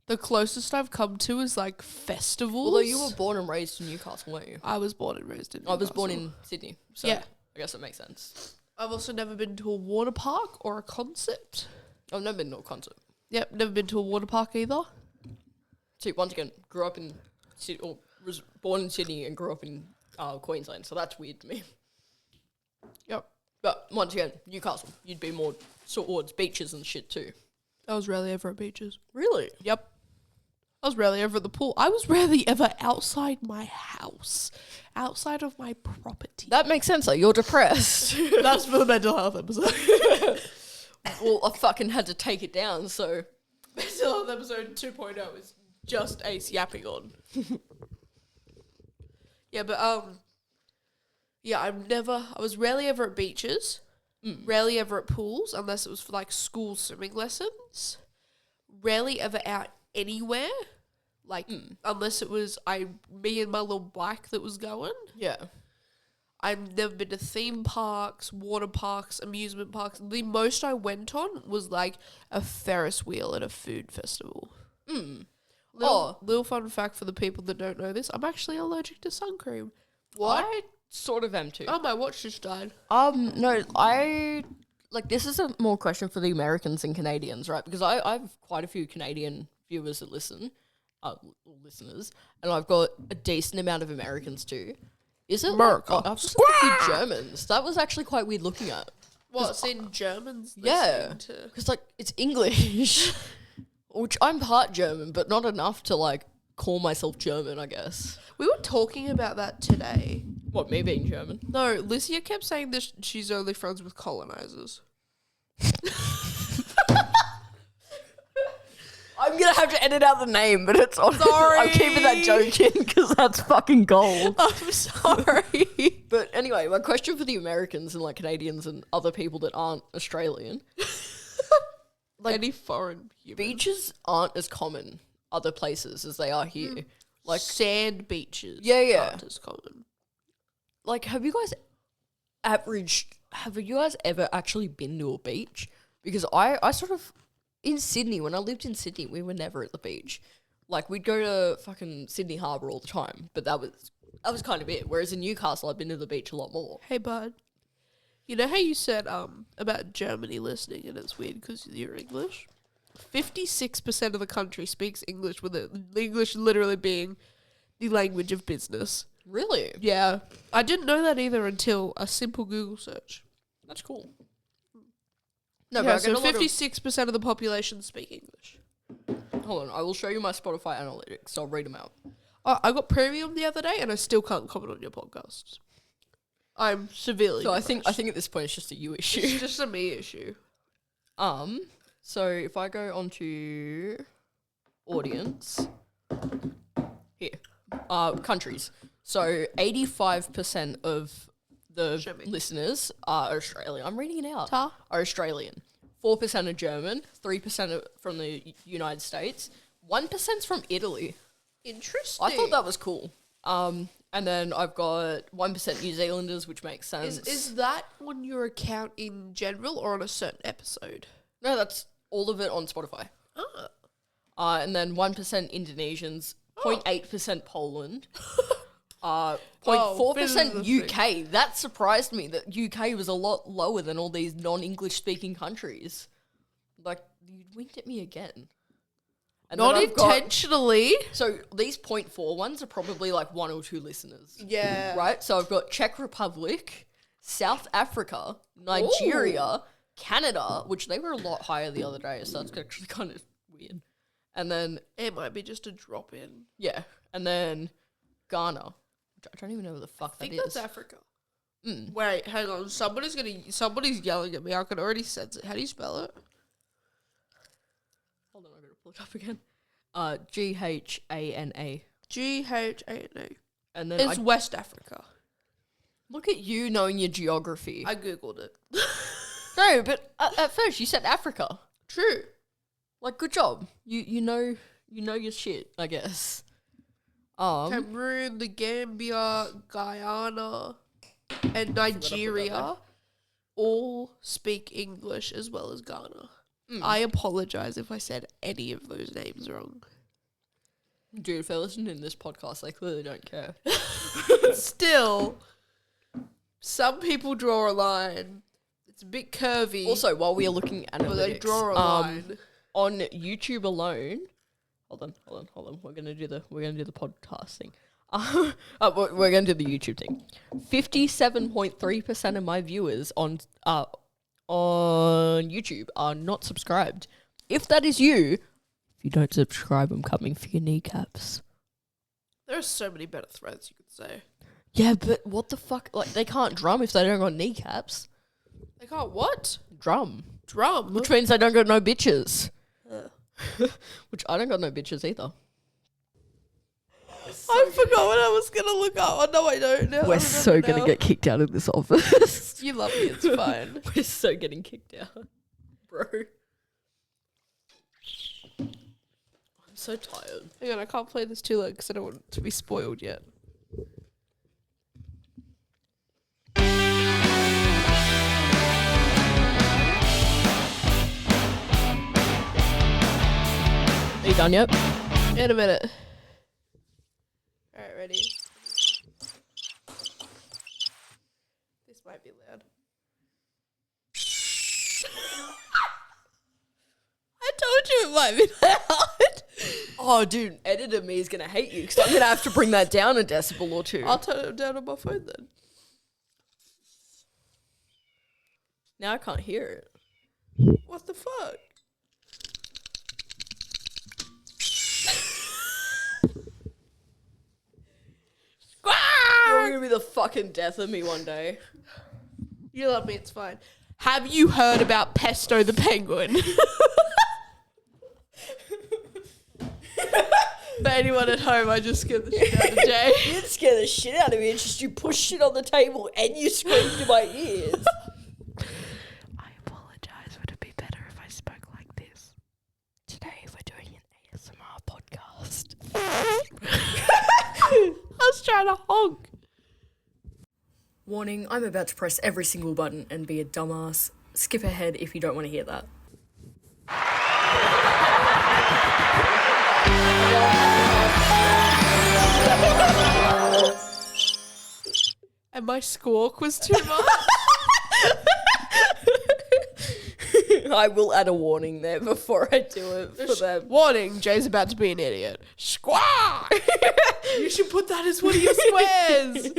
The closest I've come to is like festivals. Although you were born and raised in Newcastle, weren't you? I was born and raised in Newcastle. I was born in Sydney. So yeah. I guess it makes sense. I've also never been to a water park or a concert. I've never been to a concert. Yep, never been to a water park either. See, once again, grew up in Sydney, or was born in Sydney and grew up in Queensland, so that's weird to me. Yep. But once again, Newcastle, you'd be more towards beaches and shit too. I was rarely ever at beaches. Really? Yep. I was rarely ever at the pool. I was rarely ever outside my house, outside of my property. That makes sense, like, you're depressed. That's for the mental health episode. Well, I fucking had to take it down, so... Mental health episode 2.0 is just Ace yapping on. Yeah, but, yeah, I was rarely ever at beaches, rarely ever at pools, unless it was for, like, school swimming lessons, rarely ever out anywhere, like, unless it was me and my little bike that was going. Yeah. I've never been to theme parks, water parks, amusement parks. The most I went on was, like, a Ferris wheel at a food festival. Little fun fact for the people that don't know this, I'm actually allergic to sun cream. What? I sort of am too. Oh, my watch just died. No, this is a more question for the Americans and Canadians, right? Because I have quite a few Canadian viewers that listen, listeners, and I've got a decent amount of Americans too. Is it America? Like, I've just got a few Germans. That was actually quite weird looking at. What's in Germans? Yeah, because like it's English, which I'm part German, but not enough to like call myself German, I guess. We were talking about that today. What, me being German? No, Licia kept saying that she's only friends with colonizers. I'm going to have to edit out the name, but it's on. Sorry. I'm keeping that joke in because that's fucking gold. I'm sorry. But anyway, my question for the Americans and like Canadians and other people that aren't Australian. Like any foreign human. Beaches aren't as common other places as they are here. Like sand beaches. Yeah. Aren't as common. Like, have you guys ever actually been to a beach? Because I sort of, in Sydney, when I lived in Sydney, we were never at the beach. Like, we'd go to fucking Sydney Harbour all the time, but that was kind of it. Whereas in Newcastle, I've been to the beach a lot more. Hey, bud. You know how you said about Germany listening and it's weird because you're English? 56% of the country speaks English, with English literally being the language of business. Really? Yeah. I didn't know that either until a simple Google search. That's cool. No, yeah, but so 56% of the population speak English. Hold on, I will show you my Spotify analytics. I'll read them out. I got premium the other day and I still can't comment on your podcasts. I'm severely So depressed. I think at this point it's just a you issue. It's just a me issue. So if I go onto audience here, countries. So 85% of the listeners are Australian. I'm reading it out. Are Australian. 4% are German. 3% are from the United States. 1%'s from Italy. Interesting. I thought that was cool. And then I've got 1% New Zealanders, which makes sense. Is that on your account in general or on a certain episode? No, that's all of it on Spotify. And then 1% Indonesians, 0.8% Poland, 0.4% UK. That surprised me that UK was a lot lower than all these non-English speaking countries. Like, you winked at me again. And not intentionally. So these 0.4 ones are probably like 1 or 2 listeners. Yeah. Right? So I've got Czech Republic, South Africa, Nigeria, Canada, which they were a lot higher the other day, so that's actually kind of weird. And then... It might be just a drop in. Yeah. And then Ghana. I don't even know where the fuck that is. I think that's Africa. Wait, hang on. Somebody's yelling at me. I can already sense it. How do you spell it? Hold on, I gotta pull it up again. Ghana. Ghana. And then it's West Africa. Look at you knowing your geography. I googled it. No, but at first you said Africa. True. Like, good job. You know your shit, I guess. Cameroon, the Gambia, Guyana, and Nigeria all speak English as well as Ghana. I apologize if I said any of those names wrong. Dude, if they're listening to this podcast, they clearly don't care. Still, some people draw a line. It's a bit curvy. Also, while we are looking at analytics, they draw a line. On YouTube alone. Hold on. We're gonna do the podcast thing. We're gonna do the YouTube thing. 57.3% of my viewers on YouTube are not subscribed. If that is you, if you don't subscribe, I'm coming for your kneecaps. There are so many better threads you could say. Yeah, but what the fuck? Like, they can't drum if they don't got kneecaps. They can't what? Drum. Which means they don't got no bitches. Which I don't got no bitches either. I forgot what I was going to look up. Oh, no, I don't know. We're so going to get kicked out of this office. You love me. It's fine. We're so getting kicked out. Bro. I'm so tired. Hang on, I can't play this too late because I don't want it to be spoiled yet. Are you done yet? In a minute. Alright, ready? This might be loud. I told you it might be loud. Oh, dude, editor me is going to hate you because I'm going to have to bring that down a decibel or two. I'll turn it down on my phone then. Now I can't hear it. What the fuck? You're going to be the fucking death of me one day. You love me, it's fine. Have you heard about Pesto the Penguin? For anyone at home, I just scared the shit out of Jay. You didn't scare the shit out of me. It's just you pushed shit on the table and you screamed in my ears. I apologize. Would it be better if I spoke like this? Today we're doing an ASMR podcast. I was trying to honk. Warning, I'm about to press every single button and be a dumbass. Skip ahead if you don't want to hear that. And my squawk was too much. I will add a warning there before I do it for them. Warning, Jay's about to be an idiot. Squawk! You should put that as one of your swears.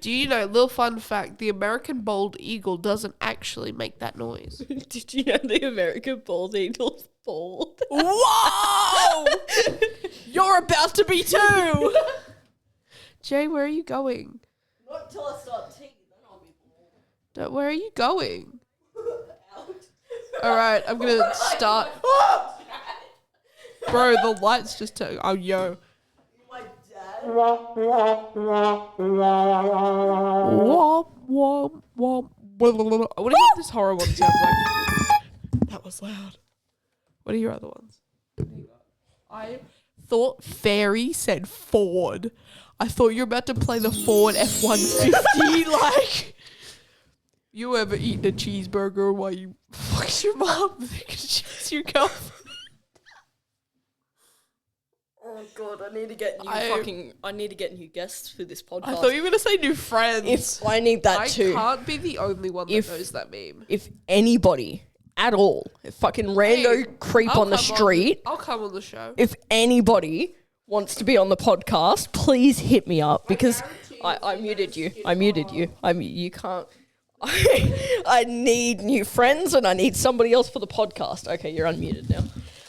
Do you know, little fun fact, the American bald eagle doesn't actually make that noise. Did you know the American bald eagle's bald? Whoa! You're about to be too! Jay, where are you going? Not until I start tea, then I'll be bald. Where are you going? Alright, I'm gonna start. Bro, the lights just turned. Oh, yo. My dad? Womp, womp, womp. I want to hear what this horror one sounds like. That was loud. What are your other ones? I thought Fairy said Ford. I thought you were about to play the Ford F-150 like... You ever eaten a cheeseburger while you fucked your mom? She's your girlfriend. Oh god, I need to get new guests for this podcast. I thought you were gonna say new friends. I need that too. I can't be the only one that knows that meme. If anybody at all, a fucking rando creep on the street, I'll come on the show. If anybody wants to be on the podcast, please hit me up because I muted you. You can't. I need new friends and I need somebody else for the podcast. Okay, you're unmuted now.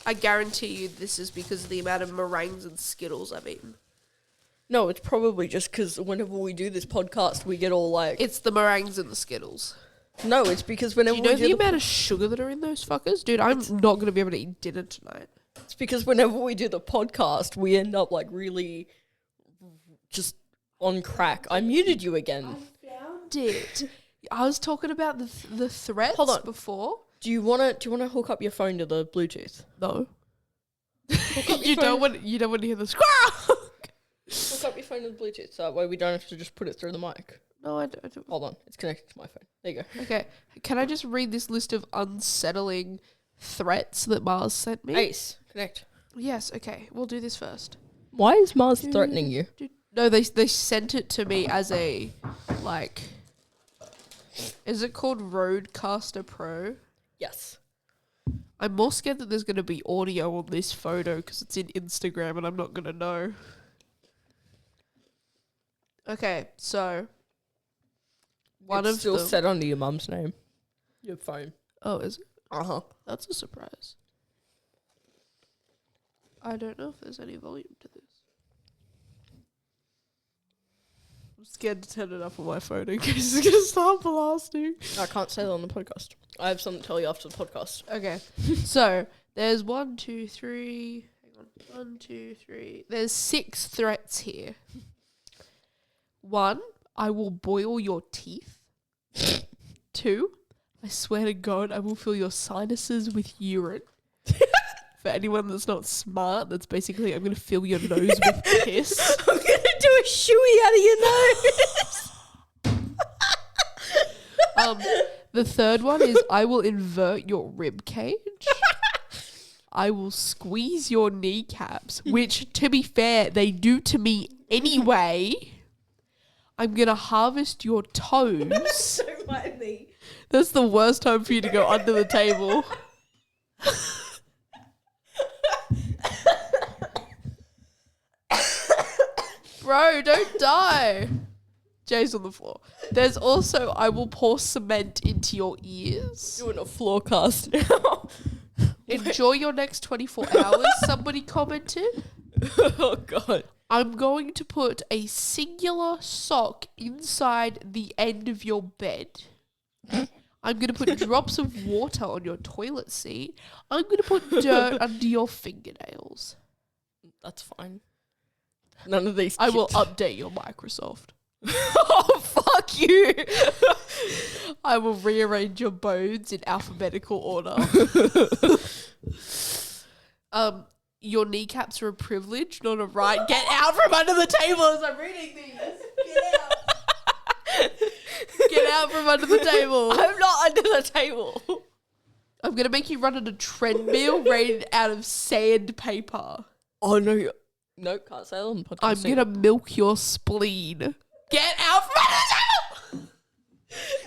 I guarantee you this is because of the amount of meringues and Skittles I've eaten. No, it's probably just because whenever we do this podcast, we get all like... It's the meringues and the Skittles. No, it's because whenever do you know the amount of sugar that are in those fuckers? Dude, I'm not going to be able to eat dinner tonight. It's because whenever we do the podcast, we end up like really just on crack. I muted you again. I found it. I was talking about the threats before. Do you want to hook up your phone to the Bluetooth? No. You don't want to hear the squirrel. Hook up your phone to the Bluetooth so that way we don't have to just put it through the mic. No, I don't. Hold on, it's connected to my phone. There you go. Okay, can I just read this list of unsettling threats that Mars sent me? Ace, connect. Yes, okay, we'll do this first. Why is Mars threatening you? No, they sent it to me as a, like, is it called Rodecaster Pro? Yes. I'm more scared that there's going to be audio on this photo because it's in Instagram and I'm not going to know. Okay, so It's still set under your mum's name. Your phone. Oh, is it? Uh-huh. That's a surprise. I don't know if there's any volume to this. I'm scared to turn it up on my phone in case it's going to start blasting. I can't say that on the podcast. I have something to tell you after the podcast. Okay. So, there's 1, 2, 3. Hang on. 1, 2, 3. There's 6 threats here. 1, I will boil your teeth. 2, I swear to God, I will fill your sinuses with urine. For anyone that's not smart, that's basically, I'm going to fill your nose with piss. I'm going to do a shooey out of your nose. The third one is, I will invert your rib cage. I will squeeze your kneecaps, which, to be fair, they do to me anyway. I'm going to harvest your toes. Don't mind me. That's the worst time for you to go under the table. Bro, don't die. Jay's on the floor. There's also, I will pour cement into your ears. Doing a floor cast now. Enjoy your next 24 hours, somebody commented. Oh, God. I'm going to put a singular sock inside the end of your bed. I'm going to put drops of water on your toilet seat. I'm going to put dirt under your fingernails. That's fine. None of these. I will update your Microsoft. Oh, fuck you. I will rearrange your bones in alphabetical order. Your kneecaps are a privilege, not a right. Get out from under the table as I'm reading these. Get out. Get out from under the table. I'm not under the table. I'm going to make you run on a treadmill rated out of sandpaper. Oh, no. No, can't say that on the podcast. I'm going to milk your spleen. Get out from under the table.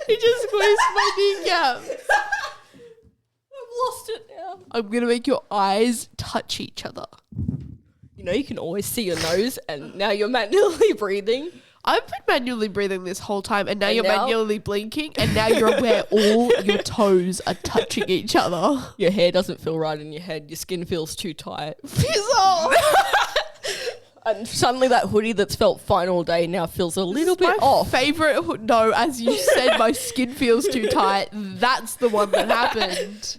He just squeezed my kneecap. I've lost it now. I'm going to make your eyes touch each other. You know, you can always see your nose, and now you're manually breathing. I've been manually breathing this whole time, and now you're manually blinking, and now you're aware all your toes are touching each other. Your hair doesn't feel right in your head. Your skin feels too tight. Fizz off! And suddenly that hoodie that's felt fine all day now feels a little bit off. Favorite, no, as you said, my skin feels too tight. That's the one that happened.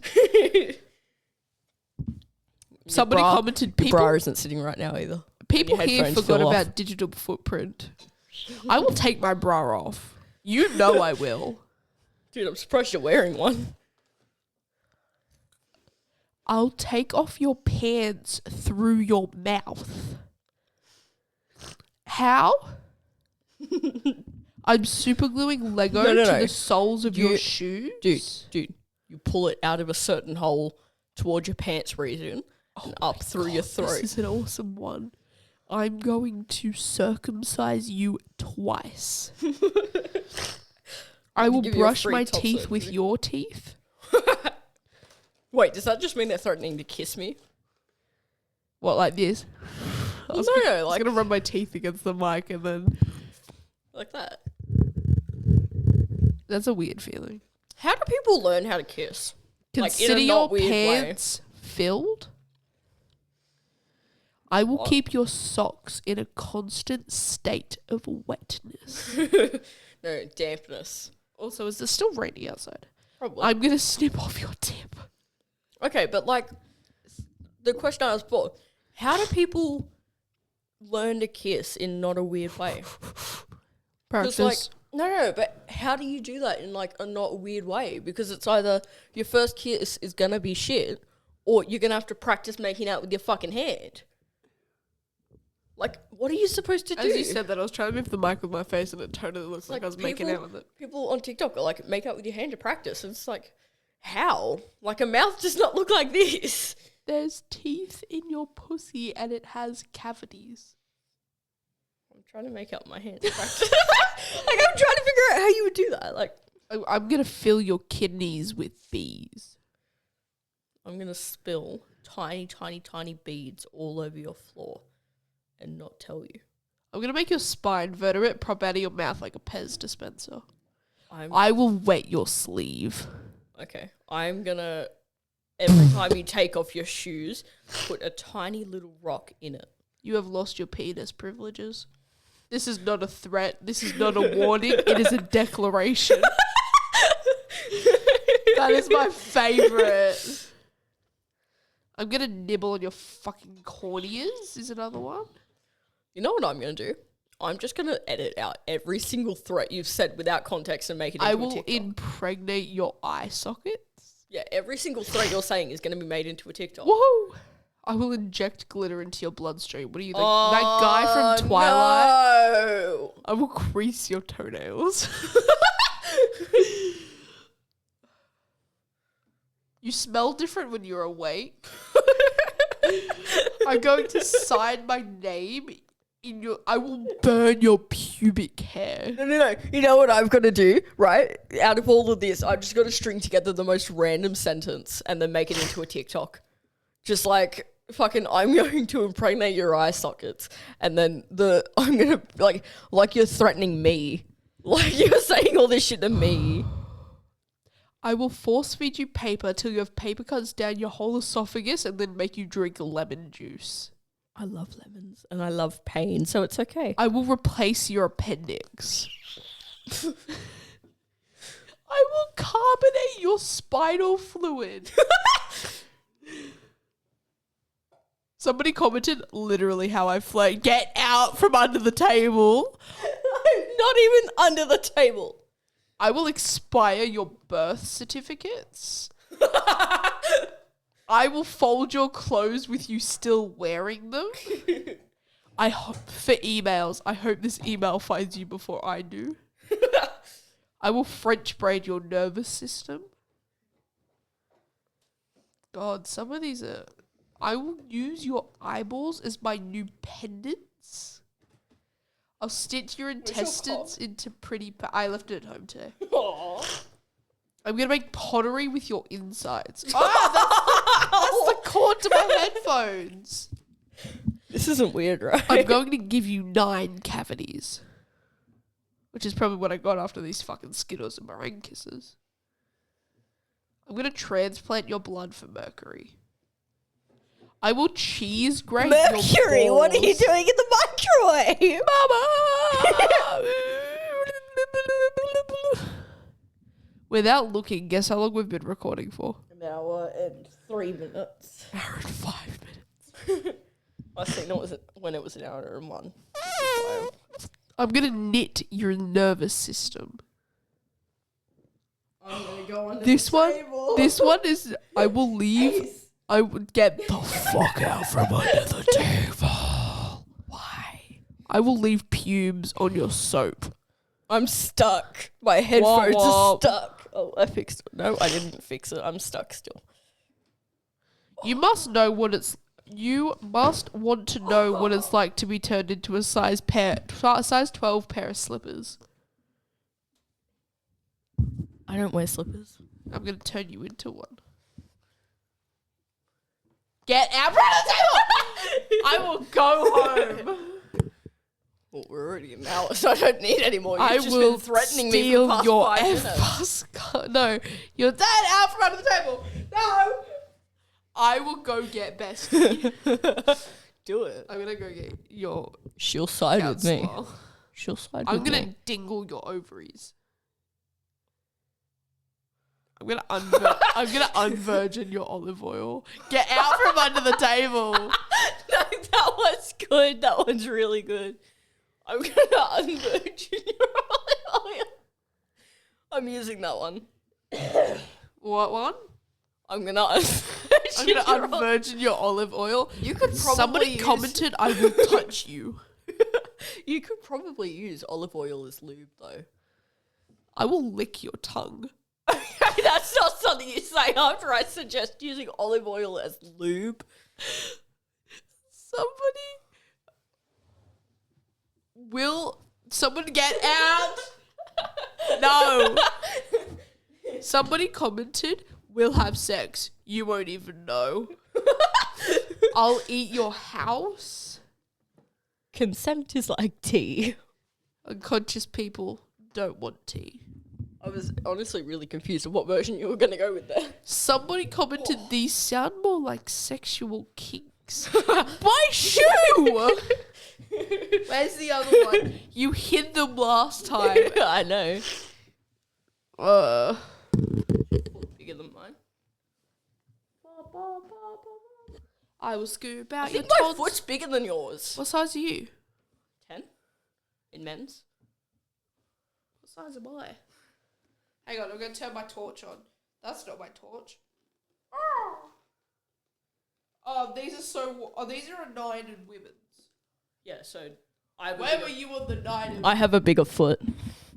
Somebody commented, Your bra isn't sitting right now either. People here forgot about digital footprint. I will take my bra off. You know I will. Dude, I'm surprised you're wearing one. I'll take off your pants through your mouth. How? I'm super gluing Lego to the soles of your shoes. Dude, you pull it out of a certain hole towards your pants region and up through your throat. This is an awesome one. I'm going to circumcise you twice. I will brush my teeth with your teeth. Wait, does that just mean they're threatening to kiss me? What, like this? I was like, going to rub my teeth against the mic and then... Like that. That's a weird feeling. How do people learn how to kiss? Consider your pants filled. I will keep your socks in a constant state of wetness. No, dampness. Also, is it still rainy outside? Probably. I'm going to snip off your tip. Okay, but like, the question I asked before, how do people learn to kiss in not a weird way? Practice. Like, no, but how do you do that in like a not weird way? Because it's either your first kiss is gonna be shit, or you're gonna have to practice making out with your fucking hand. Like, what are you supposed to do? As you said that, I was trying to move the mic with my face and it totally looks like I was making out with it. People on TikTok are like, make out with your hand to practice. And it's like, how? Like, a mouth does not look like this. There's teeth in your pussy and it has cavities. I'm trying to make out with my hand to practice. Like, I'm trying to figure out how you would do that. Like, I'm going to fill your kidneys with bees. I'm going to spill tiny, tiny, tiny beads all over your floor and not tell you. I'm going to make your spine vertebrate pop out of your mouth like a Pez dispenser. I will wet your sleeve. Okay. I'm going to, every time you take off your shoes, put a tiny little rock in it. You have lost your penis privileges. This is not a threat. This is not a warning. It is a declaration. That is my favourite. I'm going to nibble on your fucking corneas is another one. You know what I'm going to do? I'm just going to edit out every single threat you've said without context and make it into a TikTok. I will impregnate your eye sockets. Yeah, every single threat you're saying is going to be made into a TikTok. Woohoo! I will inject glitter into your bloodstream. What are you, that guy from Twilight? No! I will crease your toenails. You smell different when you're awake. I'm going to sign my name in your... I will burn your pubic hair. No. You know what I've got to do, right? Out of all of this, I've just got to string together the most random sentence and then make it into a TikTok. Just like... fucking, I'm going to impregnate your eye sockets, and then I'm gonna like you're threatening me, like you're saying all this shit to me. I will force feed you paper till you have paper cuts down your whole esophagus, and then make you drink lemon juice. I love lemons and I love pain, so it's okay. I will replace your appendix. I will carbonate your spinal fluid. Somebody commented literally how I float. Get out from under the table. I'm not even under the table. I will expire your birth certificates. I will fold your clothes with you still wearing them. I hope for emails. I hope this email finds you before I do. I will French braid your nervous system. God, some of these are... I will use your eyeballs as my new pendants. I'll stitch your intestines into pretty... I left it at home today. Aww. I'm going to make pottery with your insides. Oh, that's the cord to my headphones. This isn't weird, right? I'm going to give you 9 cavities. Which is probably what I got after these fucking Skittles and meringue kisses. I'm going to transplant your blood for mercury. I will cheese grate Mercury, your balls. what are you doing in the microwave? Mama! Without looking, guess how long we've been recording for? An hour and 3 minutes. An hour and 5 minutes. I think when it was an hour and 1. I'm going to knit your nervous system. I'm going to go under This the one, table. this one is, I will leave... Ace. I would get the fuck out from under the table. Why? I will leave pubes on your soap. I'm stuck. My headphones Wah, are wah. stuck. Oh, I fixed it. No, I didn't fix it. I'm stuck still. You must know what it's... You must want to know what it's like to be turned into a size 12 pair of slippers. I don't wear slippers. I'm going to turn you into one. Get out from the table! I will go home. Well, we're already an hour, so I don't need any more. You've I just will been threatening me steal for the past your 5 minutes. No, you're dead out from under the table. No! I will go get Bestie. Do it. I'm going to go get your She'll side with me. counselor. She'll side I'm with going to me. dingle your ovaries. I'm gonna unvirgin your olive oil. Get out from under the table. No, that one's good. That one's really good. I'm gonna unvirgin your olive oil. I'm using that one. What one? I'm gonna unvirgin your olive oil. You could probably Somebody commented, I will touch you. You could probably use olive oil as lube, though. I will lick your tongue. That's not something you say after I suggest using olive oil as lube. Will someone get out? No. Somebody commented, we'll have sex. You won't even know. I'll eat your house. Consent is like tea. Unconscious people don't want tea. I was honestly really confused of what version you were going to go with there. Somebody commented, these sound more like sexual kinks. My shoe! Where's the other one? You hid them last time. I know. Bigger than mine. I will scoop out I your think my tots. foot's bigger than yours. What size are you? 10? In men's? What size am I? Hang on, I'm going to turn my torch on. That's not my torch. Oh, these are a 9 in women's. Yeah, so Where were you on the 9? I have a bigger foot.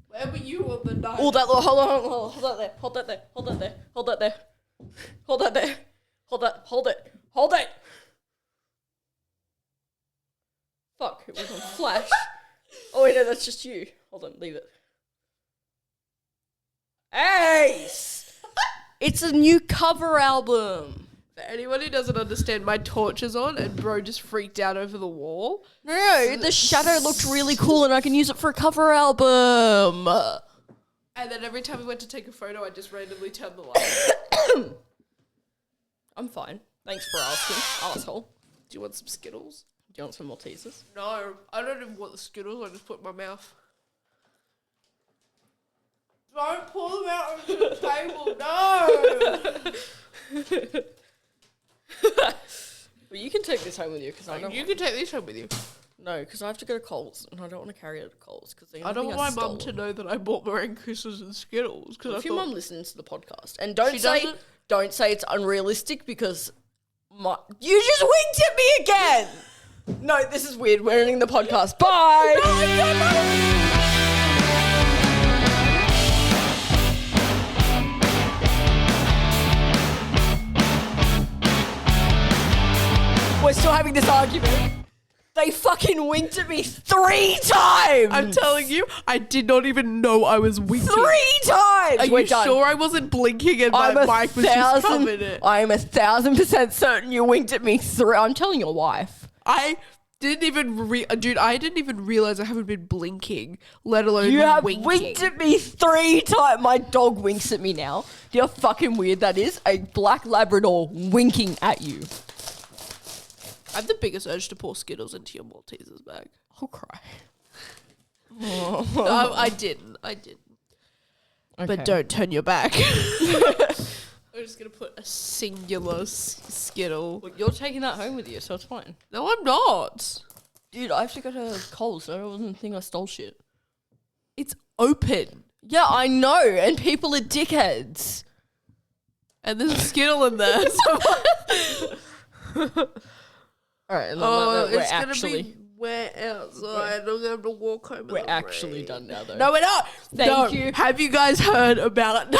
Where were you on the 9? Oh, that, hold on, hold that there, hold that there, hold that there, hold that there, hold that there, hold it. Fuck, it was on flash. Oh wait, no, that's just you. Hold on, leave it. Ace! It's a new cover album. For anyone who doesn't understand, my torch is on and bro just freaked out over the wall. No, the shadow looked really cool and I can use it for a cover album. And then every time we went to take a photo, I just randomly turned the light. I'm fine. Thanks for asking, asshole. Do you want some Skittles? Do you want some Maltesers? No, I don't even want the Skittles. I just put in my mouth. Don't pull them out onto the table. No. Well, you can take this home with you because I don't. You can take this home with you. No, because I have to go to Coles and I don't want to carry it to Coles because I don't want my mum to know that I bought Meringue Christmas and Skittles. If your mum listens to the podcast, and don't say it's unrealistic because you just winked at me again. No, this is weird. We're ending the podcast. Bye. No. We're still having this argument. They fucking winked at me 3 times. I'm telling you, I did not even know I was winking. 3 times. Are you sure I wasn't blinking and my mic was just covering it? I am 1,000% certain you winked at me 3. I'm telling your wife. I didn't even I didn't even realize I haven't been blinking, let alone you have winking. Winked at me 3 times. My dog winks at me now. Do you know how fucking weird that is? A black Labrador winking at you. I have the biggest urge to pour Skittles into your Maltesers bag. I'll cry. No, I didn't. Okay. But don't turn your back. I'm just going to put a singular Skittle. Look, you're taking that home with you, so it's fine. No, I'm not. Dude, I have to go to Coles, so I wasn't think I stole shit. It's open. Yeah, I know, and people are dickheads. And there's a Skittle in there. Alright, it's going to be wet outside. I'm going to have to walk home. We're actually done now, though. No, we're not. Thank you. Have you guys heard about